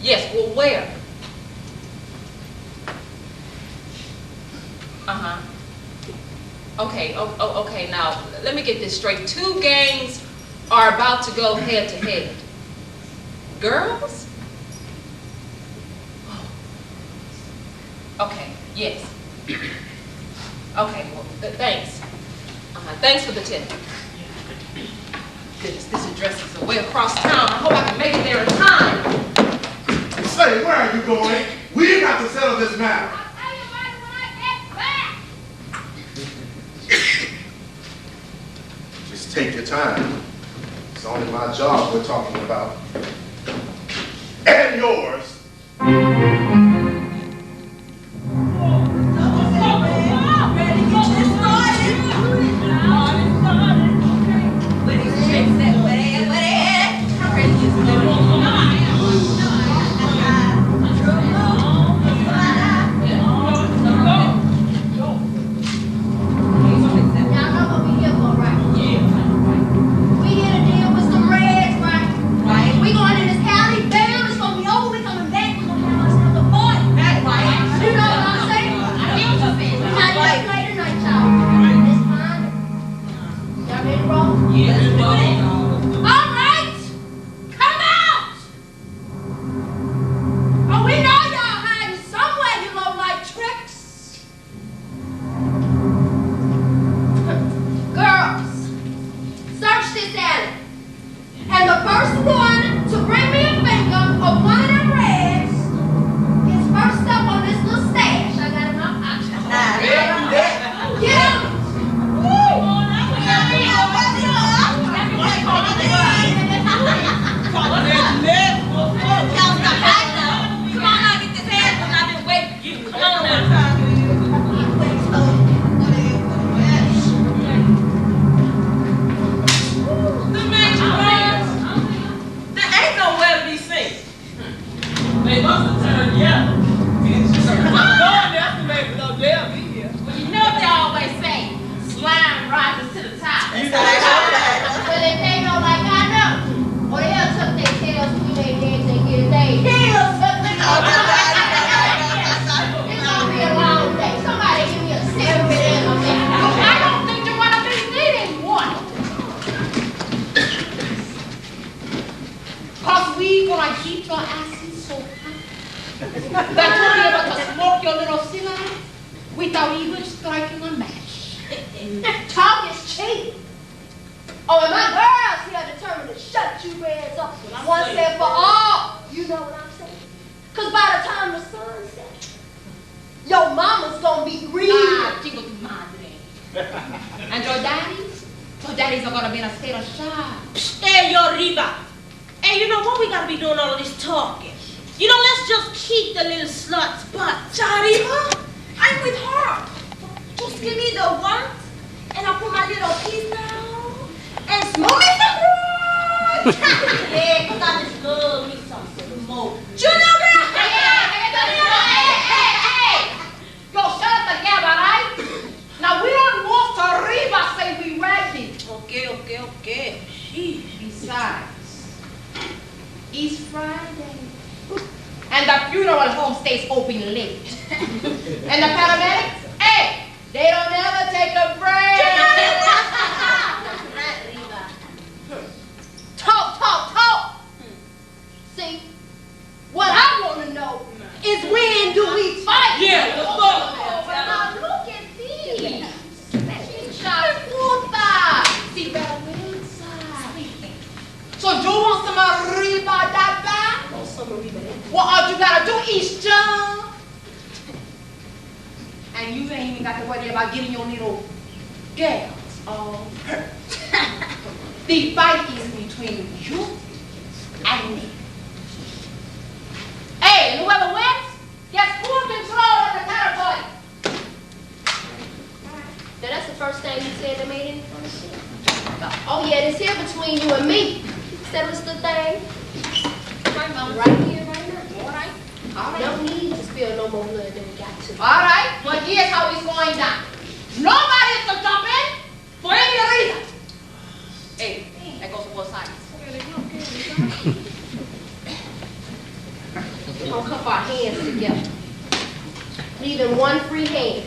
Yes, well, where? Uh-huh. Okay, okay, now, let me get this straight. Two gangs are about to go head to head. Girls? Oh. Okay, yes. Okay, well, thanks. Thanks for the tip. Goodness, this address is way across town. I hope I can make it there in time. Say, where are you going? We've got to settle this matter. I'll tell you about it when I get back. Just take your time. It's only my job we're talking about. And yours. Now, I know what we here for, right? We here to deal with some reds, right? We going in this alley, bam, it's gonna be over, we coming back, we gonna have ourselves a party. You know what I'm saying? Now, just play tonight, y'all. Miss Ponder. Y'all ready to roll? All right, come out! Oh, we know y'all hiding somewhere, you low-life tricks. We thought he was striking a match. Talk is cheap. Oh, and my girls here are determined to shut you ass up once and for all. You know what I'm saying? Because by the time the sun sets, your mama's gonna be grieving. Ah, chico tu madre. And your daddies are gonna be in a state of shock. Hey, yo, Riva. Hey, you know what? We gotta be doing all of this talking. You know, let's just keep the little slut's butt. Charima, I'm with her. Just give me the one, and I'll put my little piece down, and smoke me some more. Yeah, because I just love me some smoke. You know that? Hey! Yo, shut up the gab, all right? Now, we don't want to Riva say we ready. Okay. Sheesh. Besides, it's Friday. And the funeral home stays open late. And the paramedics, hey, they don't ever take a break. Talk. See, what I want to know is when do we fight? Yeah, let's go. Now look at these. Puta. See, better inside. So you want some arriba that bad? Well, all you gotta do is jump. And you ain't even got to worry about getting your little girls all hurt. The fight is between you and me. Hey, and whoever wins gets full control of the territory. Now that's the first thing you said that made any funny shit. Oh yeah, it's here between you and me. Settle the thing. Right here, right now. All right. No need to spill no more blood than we got to. All right. But here's how it's going down. Nobody is to jump in for any reason. Hey, that goes for both sides. We're gonna cup our hands together, leaving one free hand.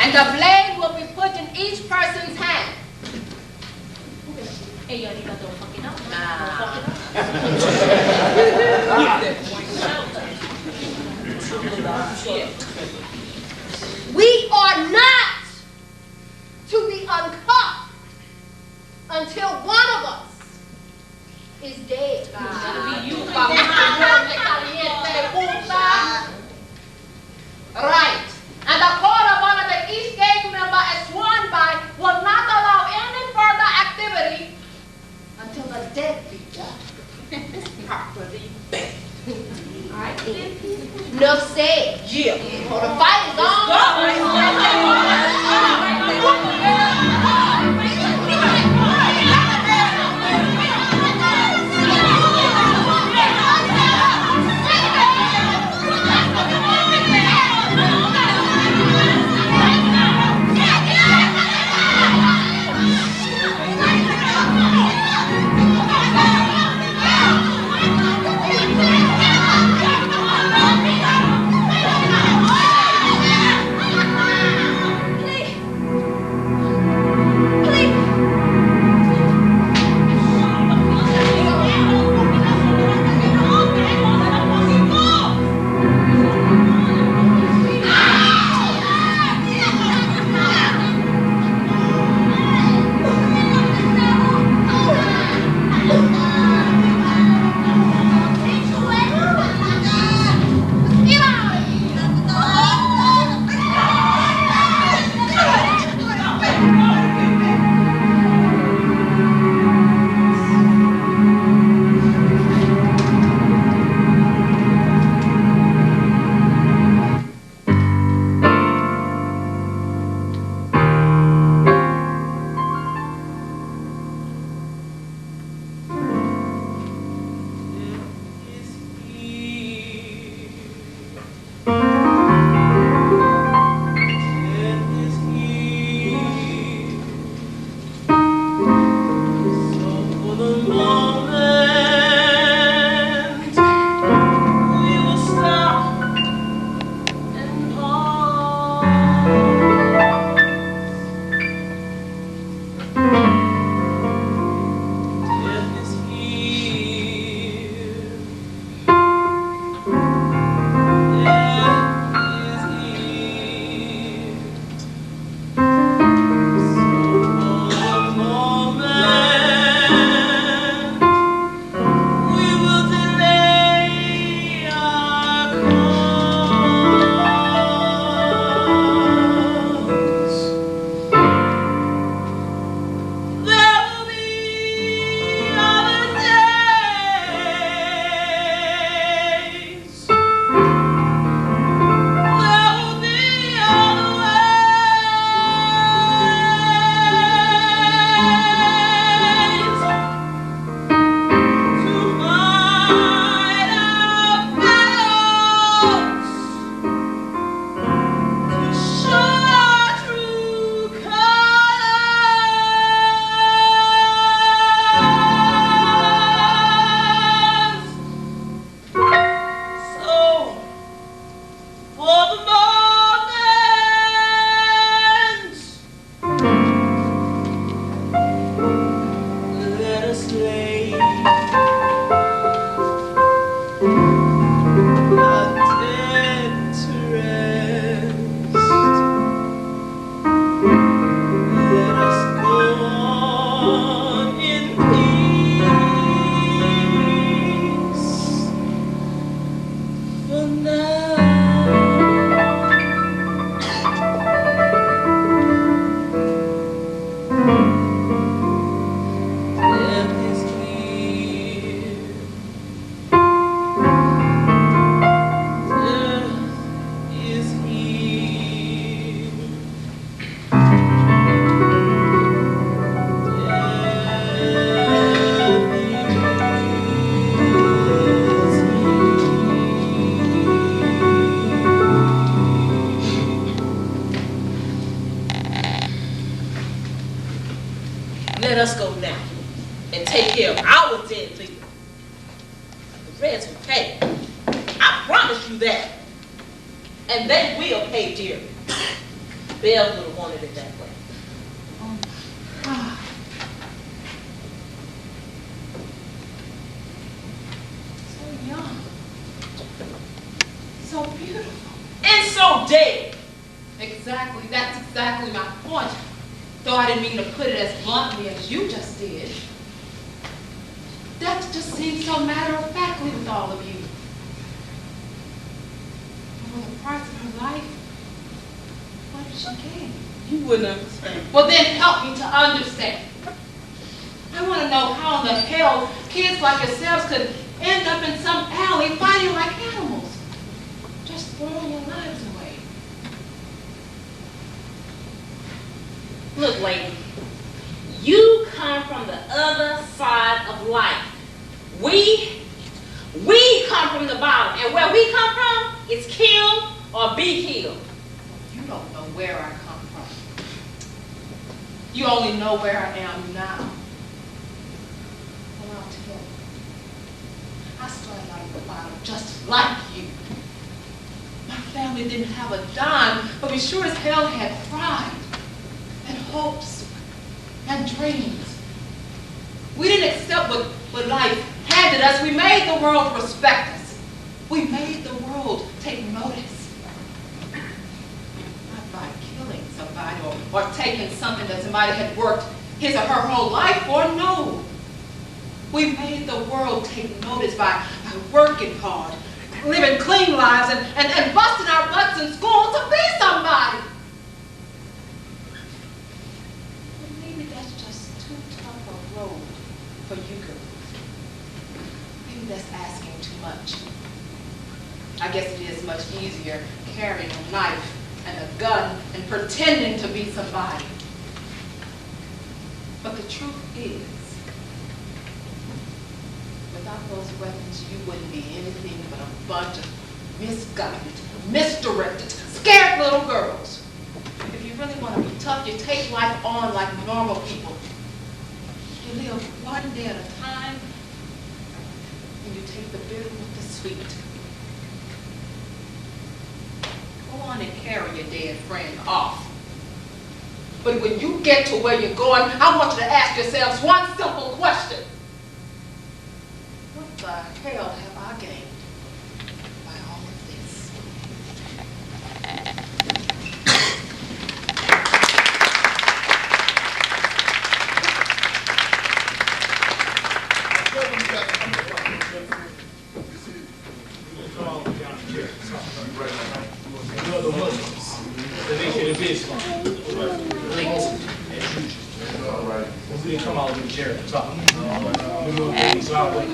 And the blade will be put in each person's hand. Hey, yo, you got to fucking up. We are not to be uncuffed until one of us is dead. Right. And the court of honor that each gang member is sworn by will not allow any further activity until the dead be done. Properly buried. All right. Enough said. Yeah. Well, the fight is on. let us go now and take care of our dead leader. The Reds will pay. I promise you that. And they will pay dearly. Belle would have wanted it that way. So young. So beautiful. And so dead. Exactly. That's exactly my point. Though I didn't mean to put it as bluntly as you just did. That just seems so matter-of-factly with all of you. For the price of her life, what did she gain? You wouldn't understand. Well, then help me to understand. I want to know how in the hell kids like yourselves could end up in some alley fighting like animals. Just throwing your lives away. Look, lady, you come from the other side of life. We come from the bottom, and where we come from is kill or be killed. You don't know where I come from. You only know where I am now. Well, I'll tell you. I started out at the bottom just like you. My family didn't have a dime, but we sure as hell had pride and hopes and dreams. We didn't accept what life handed us. We made the world respect us. We made the world take notice. Not by killing somebody or taking something that somebody had worked his or her whole life for, no. We made the world take notice by working hard, living clean lives, and busting our butts in school to be somebody. But maybe that's just too tough a road for you girls. Maybe that's asking too much. I guess it is much easier carrying a knife and a gun and pretending to be somebody. But the truth is, without those weapons, you wouldn't be anything but a bunch of misguided, misdirected, scared little girls. If you really want to be tough, you take life on like normal people. You live one day at a time, and you take the bitter with the sweet. Go on and carry your dead friend off. But when you get to where you're going, I want you to ask yourselves one simple question. What the hell have I gained by all of this? The Muslims, the nation of Islam, late as usual. We didn't come out with Jared to talk. We moved things our way.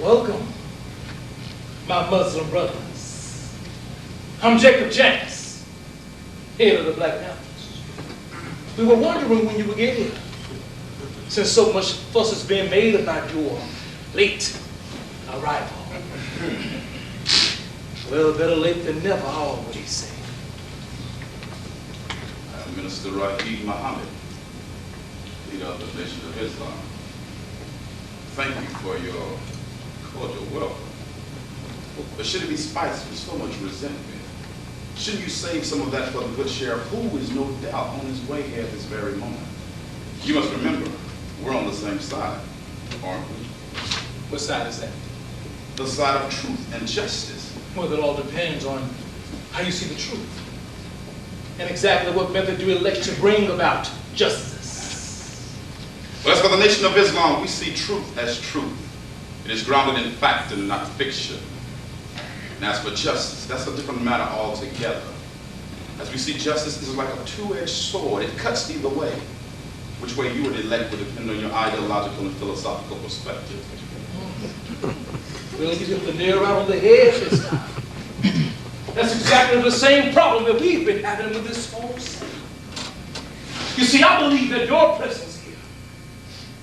Welcome, my Muslim brothers. I'm Jacob James, head of the Black Panthers. We were wondering when you would get here, since so much fuss has been made about your late arrival. Well, better late than never, I always say. Minister Raheed Muhammad, leader of the Nation of Islam. Thank you for your cordial welcome. But should it be spiced with so much resentment? Shouldn't you save some of that for the good sheriff, who is no doubt on his way here at this very moment? You must remember, we're on the same side, aren't we? What side is that? The side of truth and justice. Well, it all depends on how you see the truth, and exactly what method you elect to bring about justice. Well, as for the Nation of Islam, we see truth as truth. It is grounded in fact and not fiction. And as for justice, that's a different matter altogether. As we see justice, this is like a two-edged sword. It cuts either way. Which way you would elect would depend on your ideological and philosophical perspective. Well, you hit the nail right on the head this time. That's exactly the same problem that we've been having with this whole thing. You see, I believe that your presence here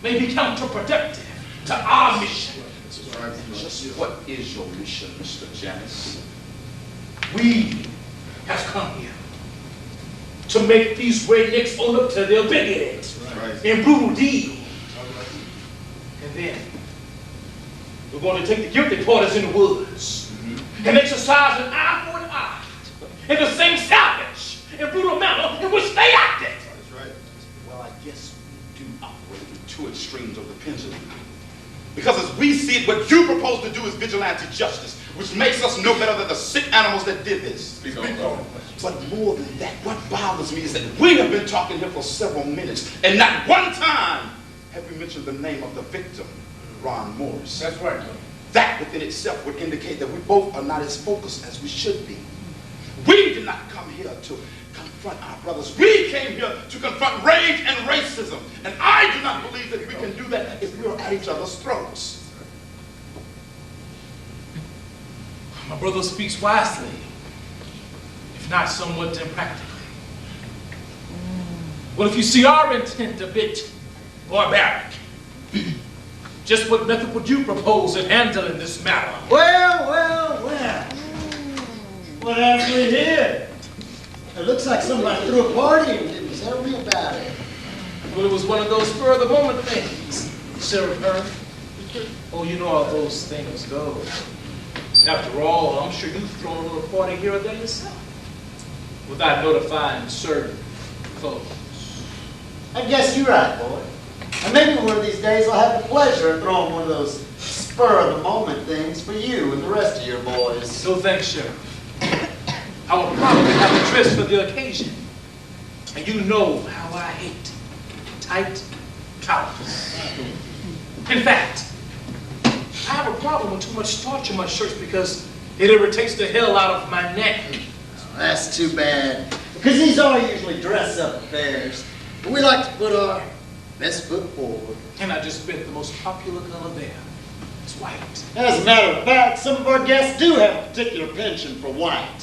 may be counterproductive to our mission. Just what is your mission, Mr. Janice? We have come here to make these rednecks own up to their bigoted and brutal deed. And then we're going to take the guilty parties in the woods and exercise an eye for an eye in the same savage and brutal manner in which they acted. That's right. Well, I guess we do operate in two extremes of the pendulum. Because as we see it, what you propose to do is vigilante justice, which makes us no better than the sick animals that did this. But more than that, what bothers me is that we have been talking here for several minutes, and not one time have we mentioned the name of the victim, Ron Morris. That's right. That within itself would indicate that we both are not as focused as we should be. We did not come here to confront our brothers. We came here to confront rage and racism. And I do not believe that we can do that if we are at each other's throats. My brother speaks wisely, if not somewhat impractically. Well, if you see our intent a bit barbaric, just what method would you propose in handling this matter? Well. What have we here? It looks like somebody threw a party and didn't tell me about it. Well, it was one of those spur of the moment things, Sheriff Hearn. Oh, you know how those things go. After all, I'm sure you've thrown a little party here or there yourself, without notifying certain folks. I guess you're right, boy. And maybe one of these days I'll have the pleasure of throwing one of those spur-of-the-moment things for you and the rest of your boys. So thanks, Sheriff. I will probably have a dress for the occasion. And you know how I hate tight collars. In fact, I have a problem with too much starch in my shirts because it irritates the hell out of my neck. Oh, that's too bad. Because these are usually dress-up affairs. But we like to put our best foot forward. And I just bet the most popular color there is white. As a matter of fact, some of our guests do have a particular penchant for white.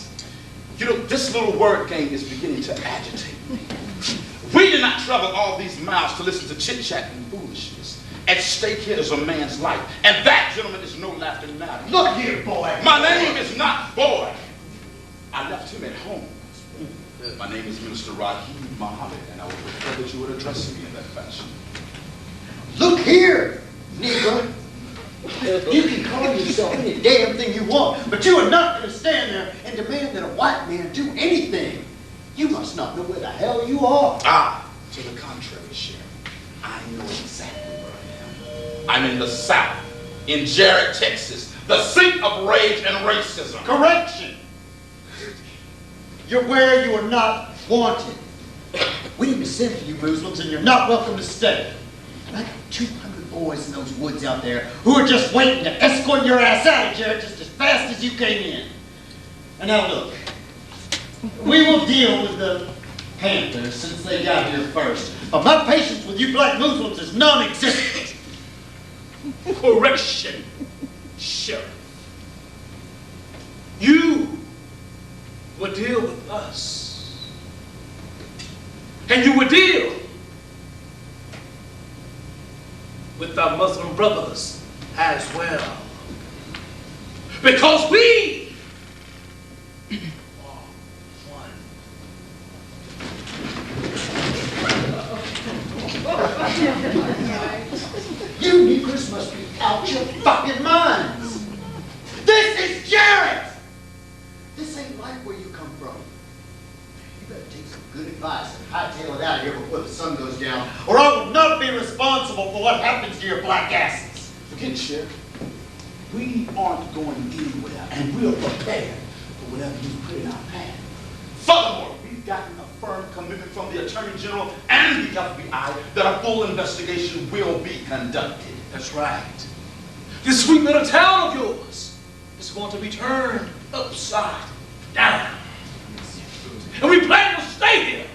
You know, this little word game is beginning to agitate me. We did not travel all these miles to listen to chit-chat and foolishness. At stake here is a man's life. And that, gentlemen, is no laughing matter. Look here, boy. My name is not Boy. I left him at home. My name is Minister Raheem Muhammad, and I would prefer that you would address me in that fashion. Look here, Negro. You can call yourself any damn thing you want, but you are not going to stand there and demand that a white man do anything. You must not know where the hell you are. Ah, to the contrary, Sheriff. I know exactly where I am. I'm in the South, in Jarrett, Texas, the seat of rage and racism. Correction. You're where you are not wanted. We didn't send for you Muslims, and you're not welcome to stay. I got 200 boys in those woods out there who are just waiting to escort your ass out of Jarrett just as fast as you came in. And now look, we will deal with the Panthers since they got here first. But my patience with you black Muslims is non-existent. Correction, Sheriff. You would deal with us. And you would deal with our Muslim brothers as well. Because we are one. You Negroes must be out your fucking minds. This is Jarrett! This ain't like where you come from. You better take some good advice and hightail it out of here before the sun goes down, or I will not be responsible for what happens to your black asses. Forget it, Sheriff. We aren't going anywhere, and we are prepared for whatever you put in our path. Furthermore, we've gotten a firm commitment from the Attorney General and the FBI that a full investigation will be conducted. That's right. This sweet little town of yours is going to be turned upside down. And we plan to stay here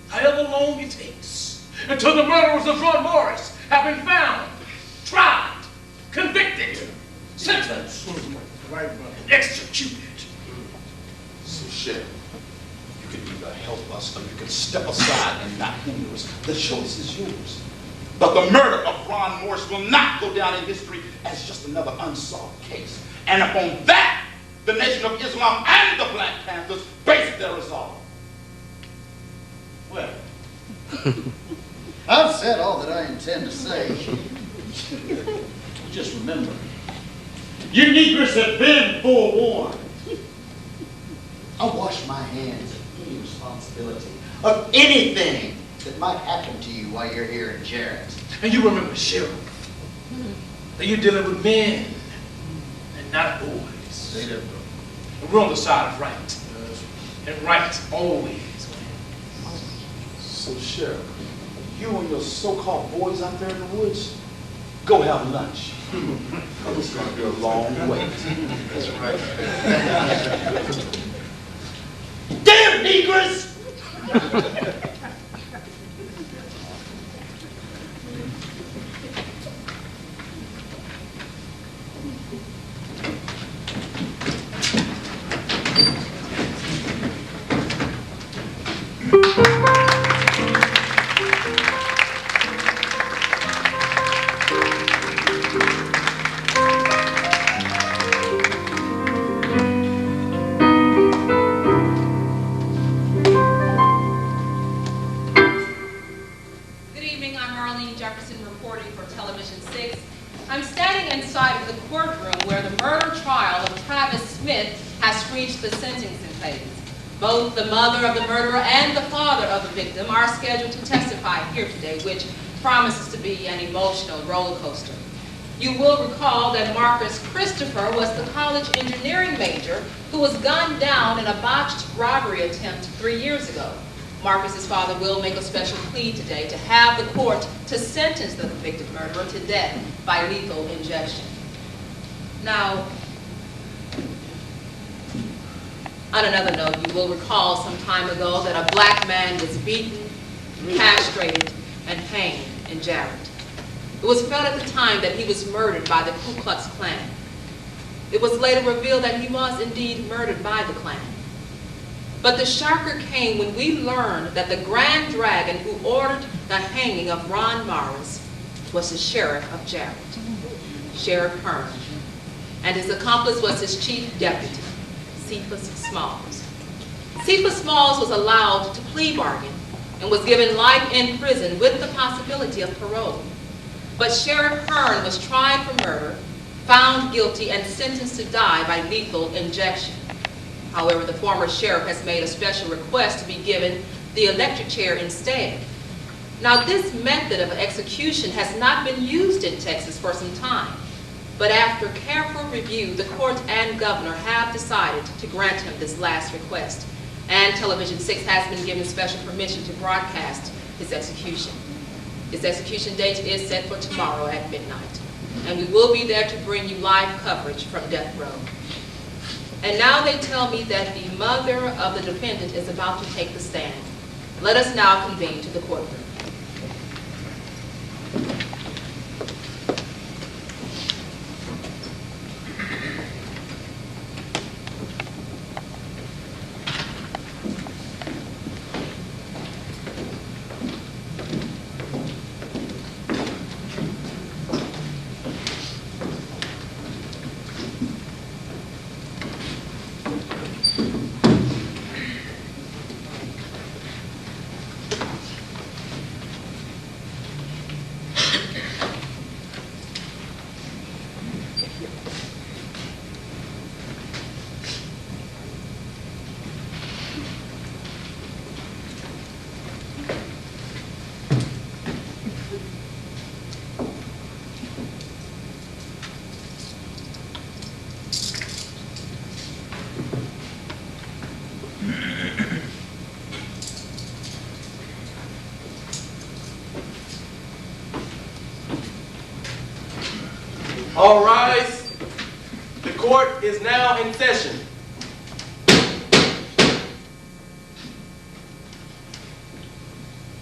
however long it takes. until the murderers of Ron Morris have been found, tried, convicted, sentenced, and executed. So, Sheriff, you can either help us or you can step aside and not hinder us. The choice is yours. But the murder of Ron Morris will not go down in history as just another unsolved case. And upon that, the Nation of Islam and the Black Panthers base their resolve. Well, I've said all that I intend to say. Just remember, you Negroes have been forewarned. I wash my hands of any responsibility of anything that might happen to you while you're here in Jarrett. And you remember, Sheriff, that you're dealing with men and not boys. And we're on the side of right. And right always wins. So, Sheriff, you and your so-called boys out there in the woods, go have lunch. It's going to be a long wait. That's right. Damn Negroes! Both the mother of the murderer and the father of the victim are scheduled to testify here today, which promises to be an emotional roller coaster. You will recall that Marcus Christopher was the college engineering major who was gunned down in a botched robbery attempt 3 years ago. Marcus's father will make a special plea today to have the court to sentence the convicted murderer to death by lethal injection. Now, on another note, you will recall some time ago that a black man was beaten, castrated, and hanged in Jarrett. It was felt at the time that he was murdered by the Ku Klux Klan. It was later revealed that he was indeed murdered by the Klan. But the shocker came when we learned that the Grand Dragon who ordered the hanging of Ron Morris was the sheriff of Jarrett, Sheriff Hearn, and his accomplice was his chief deputy, Cephas Smalls. Cephas Smalls was allowed to plea bargain and was given life in prison with the possibility of parole. But Sheriff Hearn was tried for murder, found guilty, and sentenced to die by lethal injection. However, the former sheriff has made a special request to be given the electric chair instead. Now, this method of execution has not been used in Texas for some time. But after careful review, the court and governor have decided to grant him this last request. And Television 6 has been given special permission to broadcast his execution. His execution date is set for tomorrow at midnight. And we will be there to bring you live coverage from death row. And now they tell me that the mother of the defendant is about to take the stand. Let us now convene to the courtroom. All rise. The court is now in session.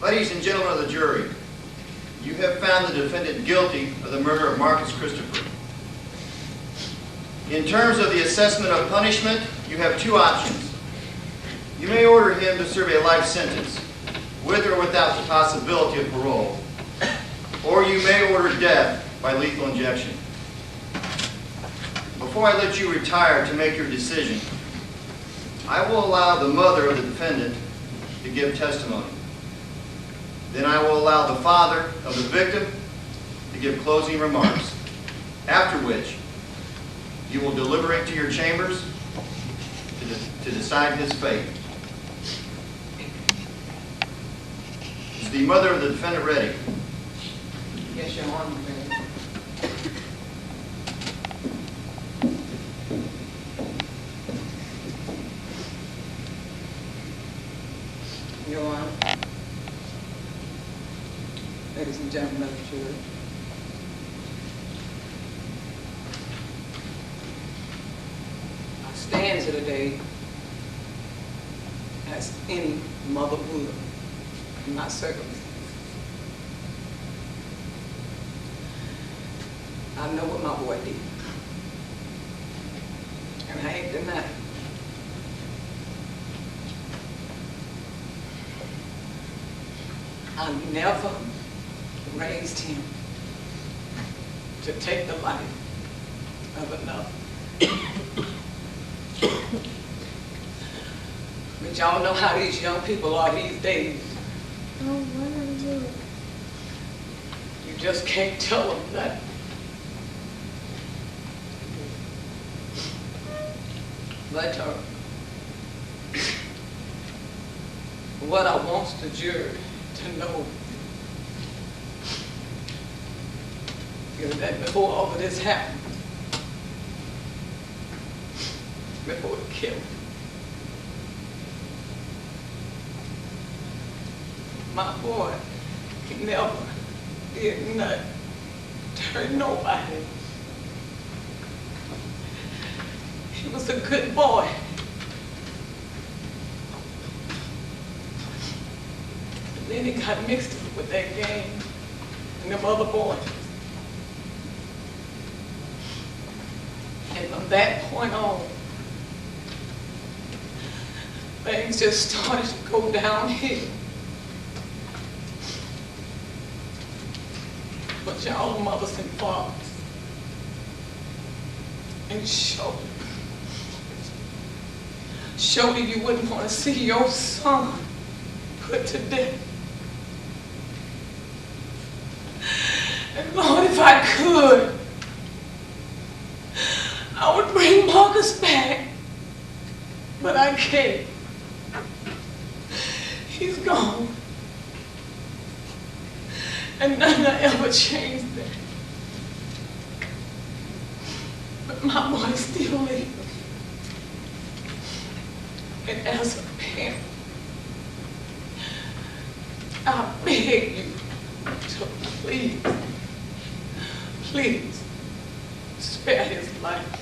Ladies and gentlemen of the jury, you have found the defendant guilty of the murder of Marcus Christopher. In terms of the assessment of punishment, you have two options. You may order him to serve a life sentence, with or without the possibility of parole, or you may order death by lethal injection. Before I let you retire to make your decision, I will allow the mother of the defendant to give testimony. Then I will allow the father of the victim to give closing remarks, after which you will deliberate to your chambers to decide his fate. Is the mother of the defendant ready? Yes, Your Honor. Your Honor, ladies and gentlemen of the jury, I stand here today as any mother would in my circumstances. I know what my boy did, and I ain't denying it. I never raised him to take the life of another. But y'all know how these young people are these days. Oh, what are you? You just can't tell them that. But what I want the jury to know is that before all of this happened, before the killing, my boy never did nothing to hurt nobody. He was a good boy. And then he got mixed up with that gang and them other boys. And from that point on, things just started to go downhill. But y'all mothers and fathers, and showed you wouldn't want to see your son put to death. And Lord, if I could, I would bring Marcus back, but I can't. He's gone. And none will ever change that. But my boy still lives. And as a parent, I beg you to please, please spare his life.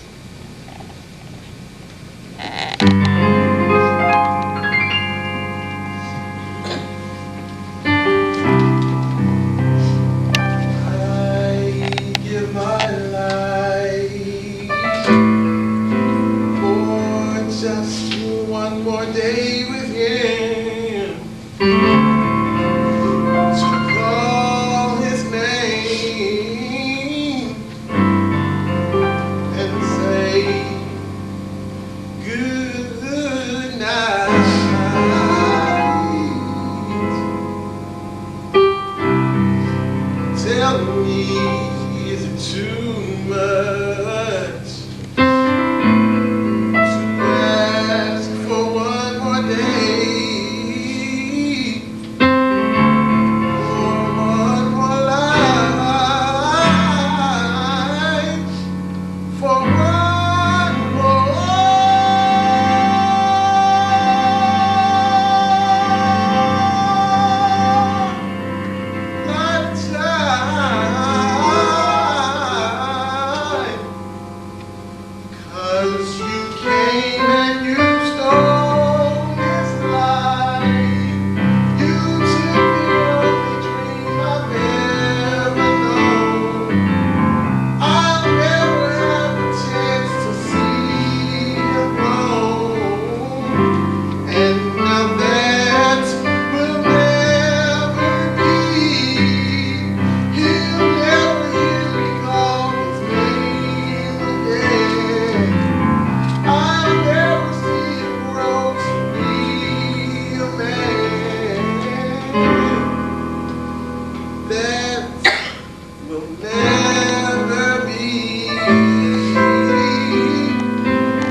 will never be.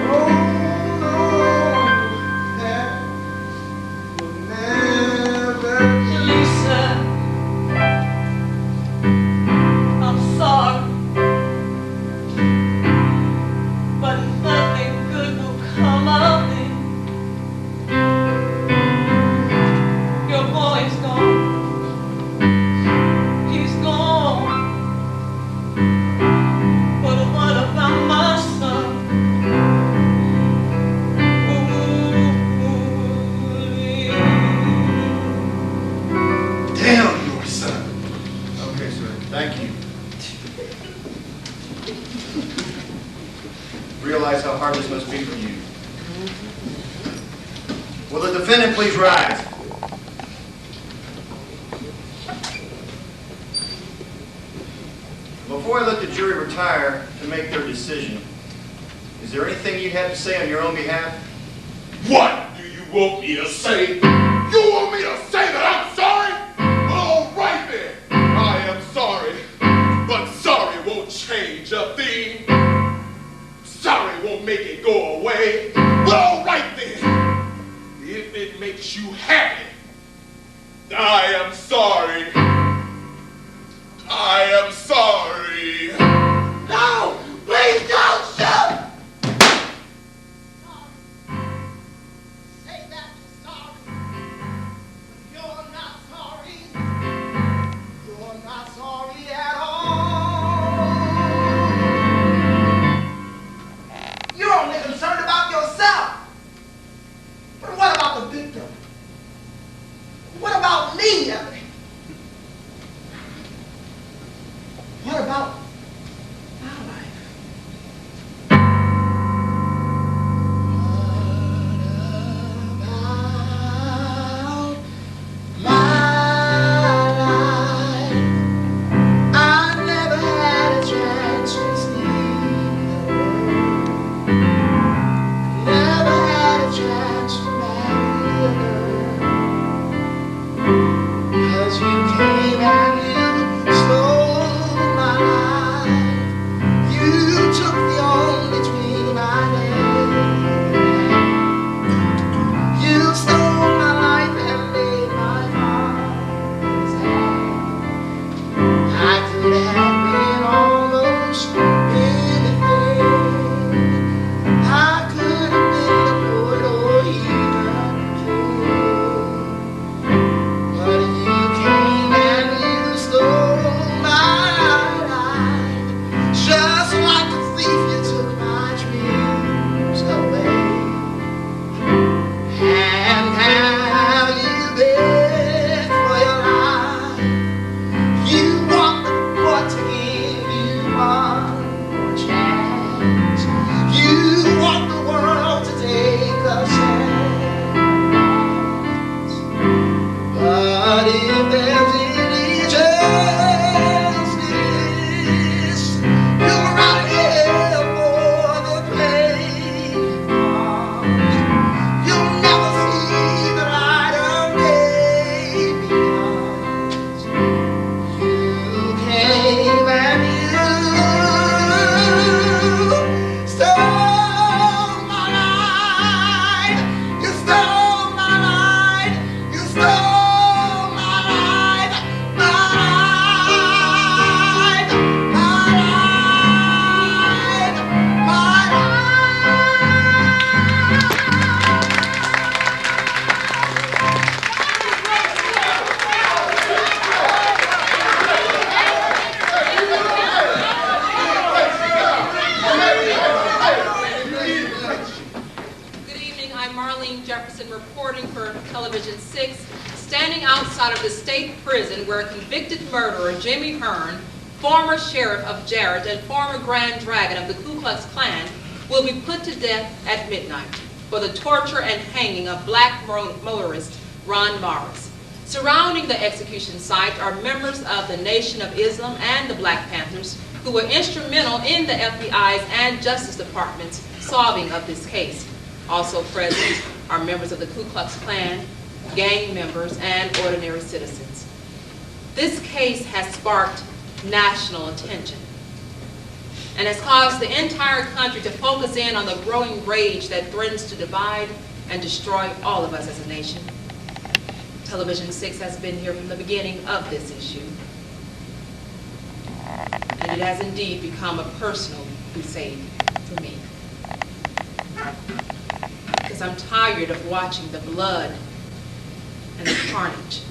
Oh, no, that will never be. Lisa, I'm sorry, but nothing good will come of it. Your boy's gone. He's gone. But what about my son? Damn your son. Okay, sir. Thank you. Realize how hard this must be for you. Will the defendant please rise? Before I let the jury retire to make their decision, is there anything you have to say on your own behalf? What do you want me to say? You want me to say that I'm sorry? All right then. I am sorry. But sorry won't change a thing. Sorry won't make it go away. Well, all right then. If it makes you happy, I am sorry. I am sorry. No, please don't shoot. Say that you're sorry. You're not sorry. You're not sorry at all. You're only concerned about yourself. But what about the victim? What about me, Emily? What about my life? What about my life? I never had a chance to sleep. Never had a chance to marry a girl. 'Cause you came and you stole my life. You took the only between my legs. You stole my life and made my heart sad. I could have been almost anything. I could have been the poet or even king. But you came and you stole my life. Just like a thief, you took my dreams away. And now you beg for your life. You want the court to give you one more chance. You want the world to take a chance. But if there's any justice, you're right here for the plain ones. You'll never see the light of day because you came and you stole my life. You stole my life. You stole my life. My life. My life. My Good evening, I'm Marlene Jefferson reporting for Television 6, standing outside of the state prison where convicted murderer Jimmy Hearn, former sheriff of Jarrett and former Grand Dragon of the Ku Klux Klan, will be put to death at midnight for the torture and hanging of black motorist Ron Morris. Surrounding the execution site are members of the Nation of Islam and the Black Panthers who were instrumental in the FBI's and Justice Department's solving of this case. Also present are members of the Ku Klux Klan, gang members, and ordinary citizens. This case has sparked national attention and has caused the entire country to focus in on the growing rage that threatens to divide and destroy all of us as a nation. Television 6 has been here from the beginning of this issue, and it has indeed become a personal crusade for me. Because I'm tired of watching the blood and the carnage.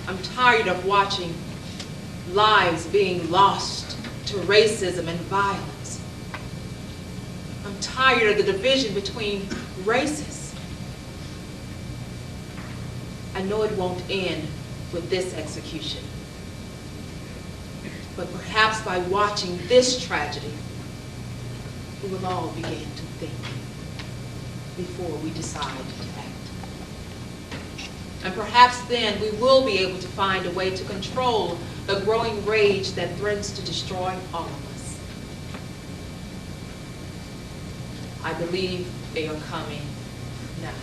I'm tired of watching lives being lost to racism and violence. I'm tired of the division between races. I know it won't end with this execution, but perhaps by watching this tragedy, we will all begin to think before we decide to act. And perhaps then we will be able to find a way to control the growing rage that threatens to destroy all of us. I believe they are coming now.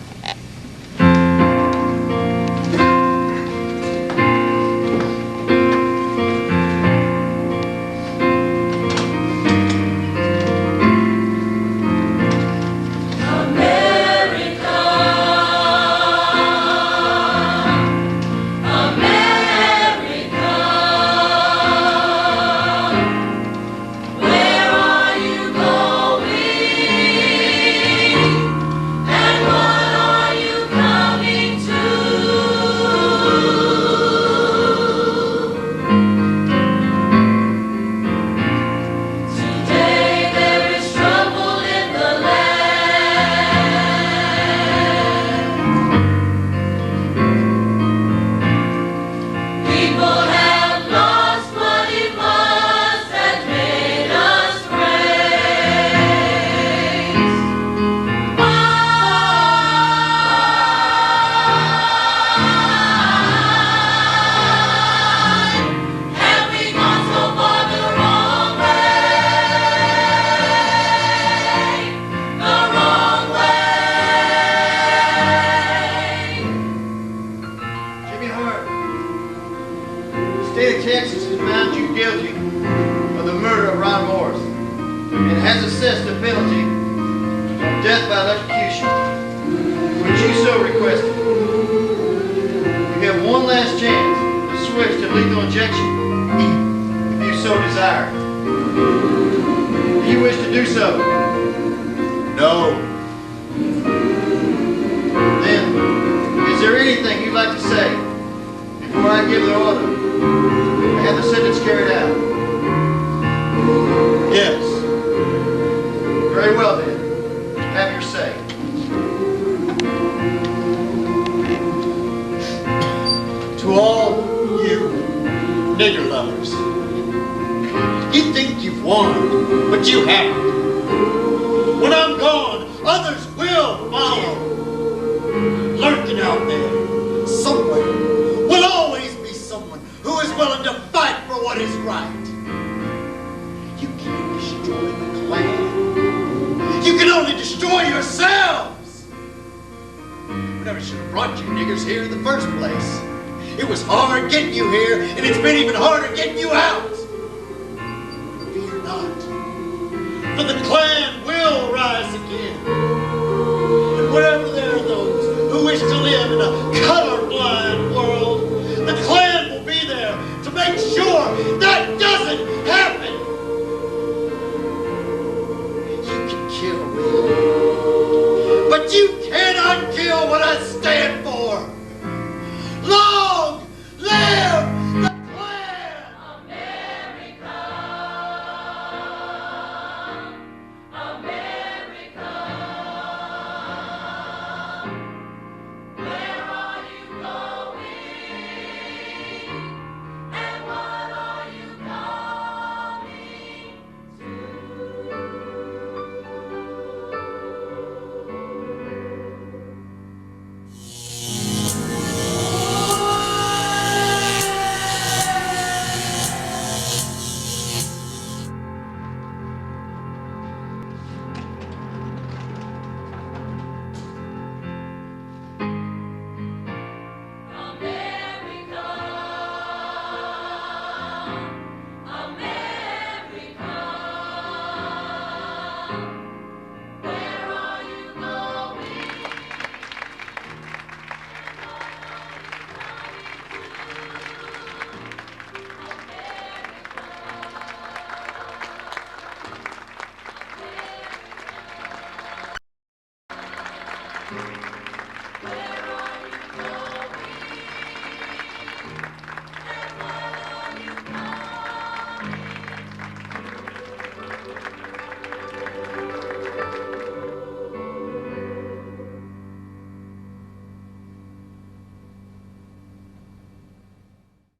Thank you.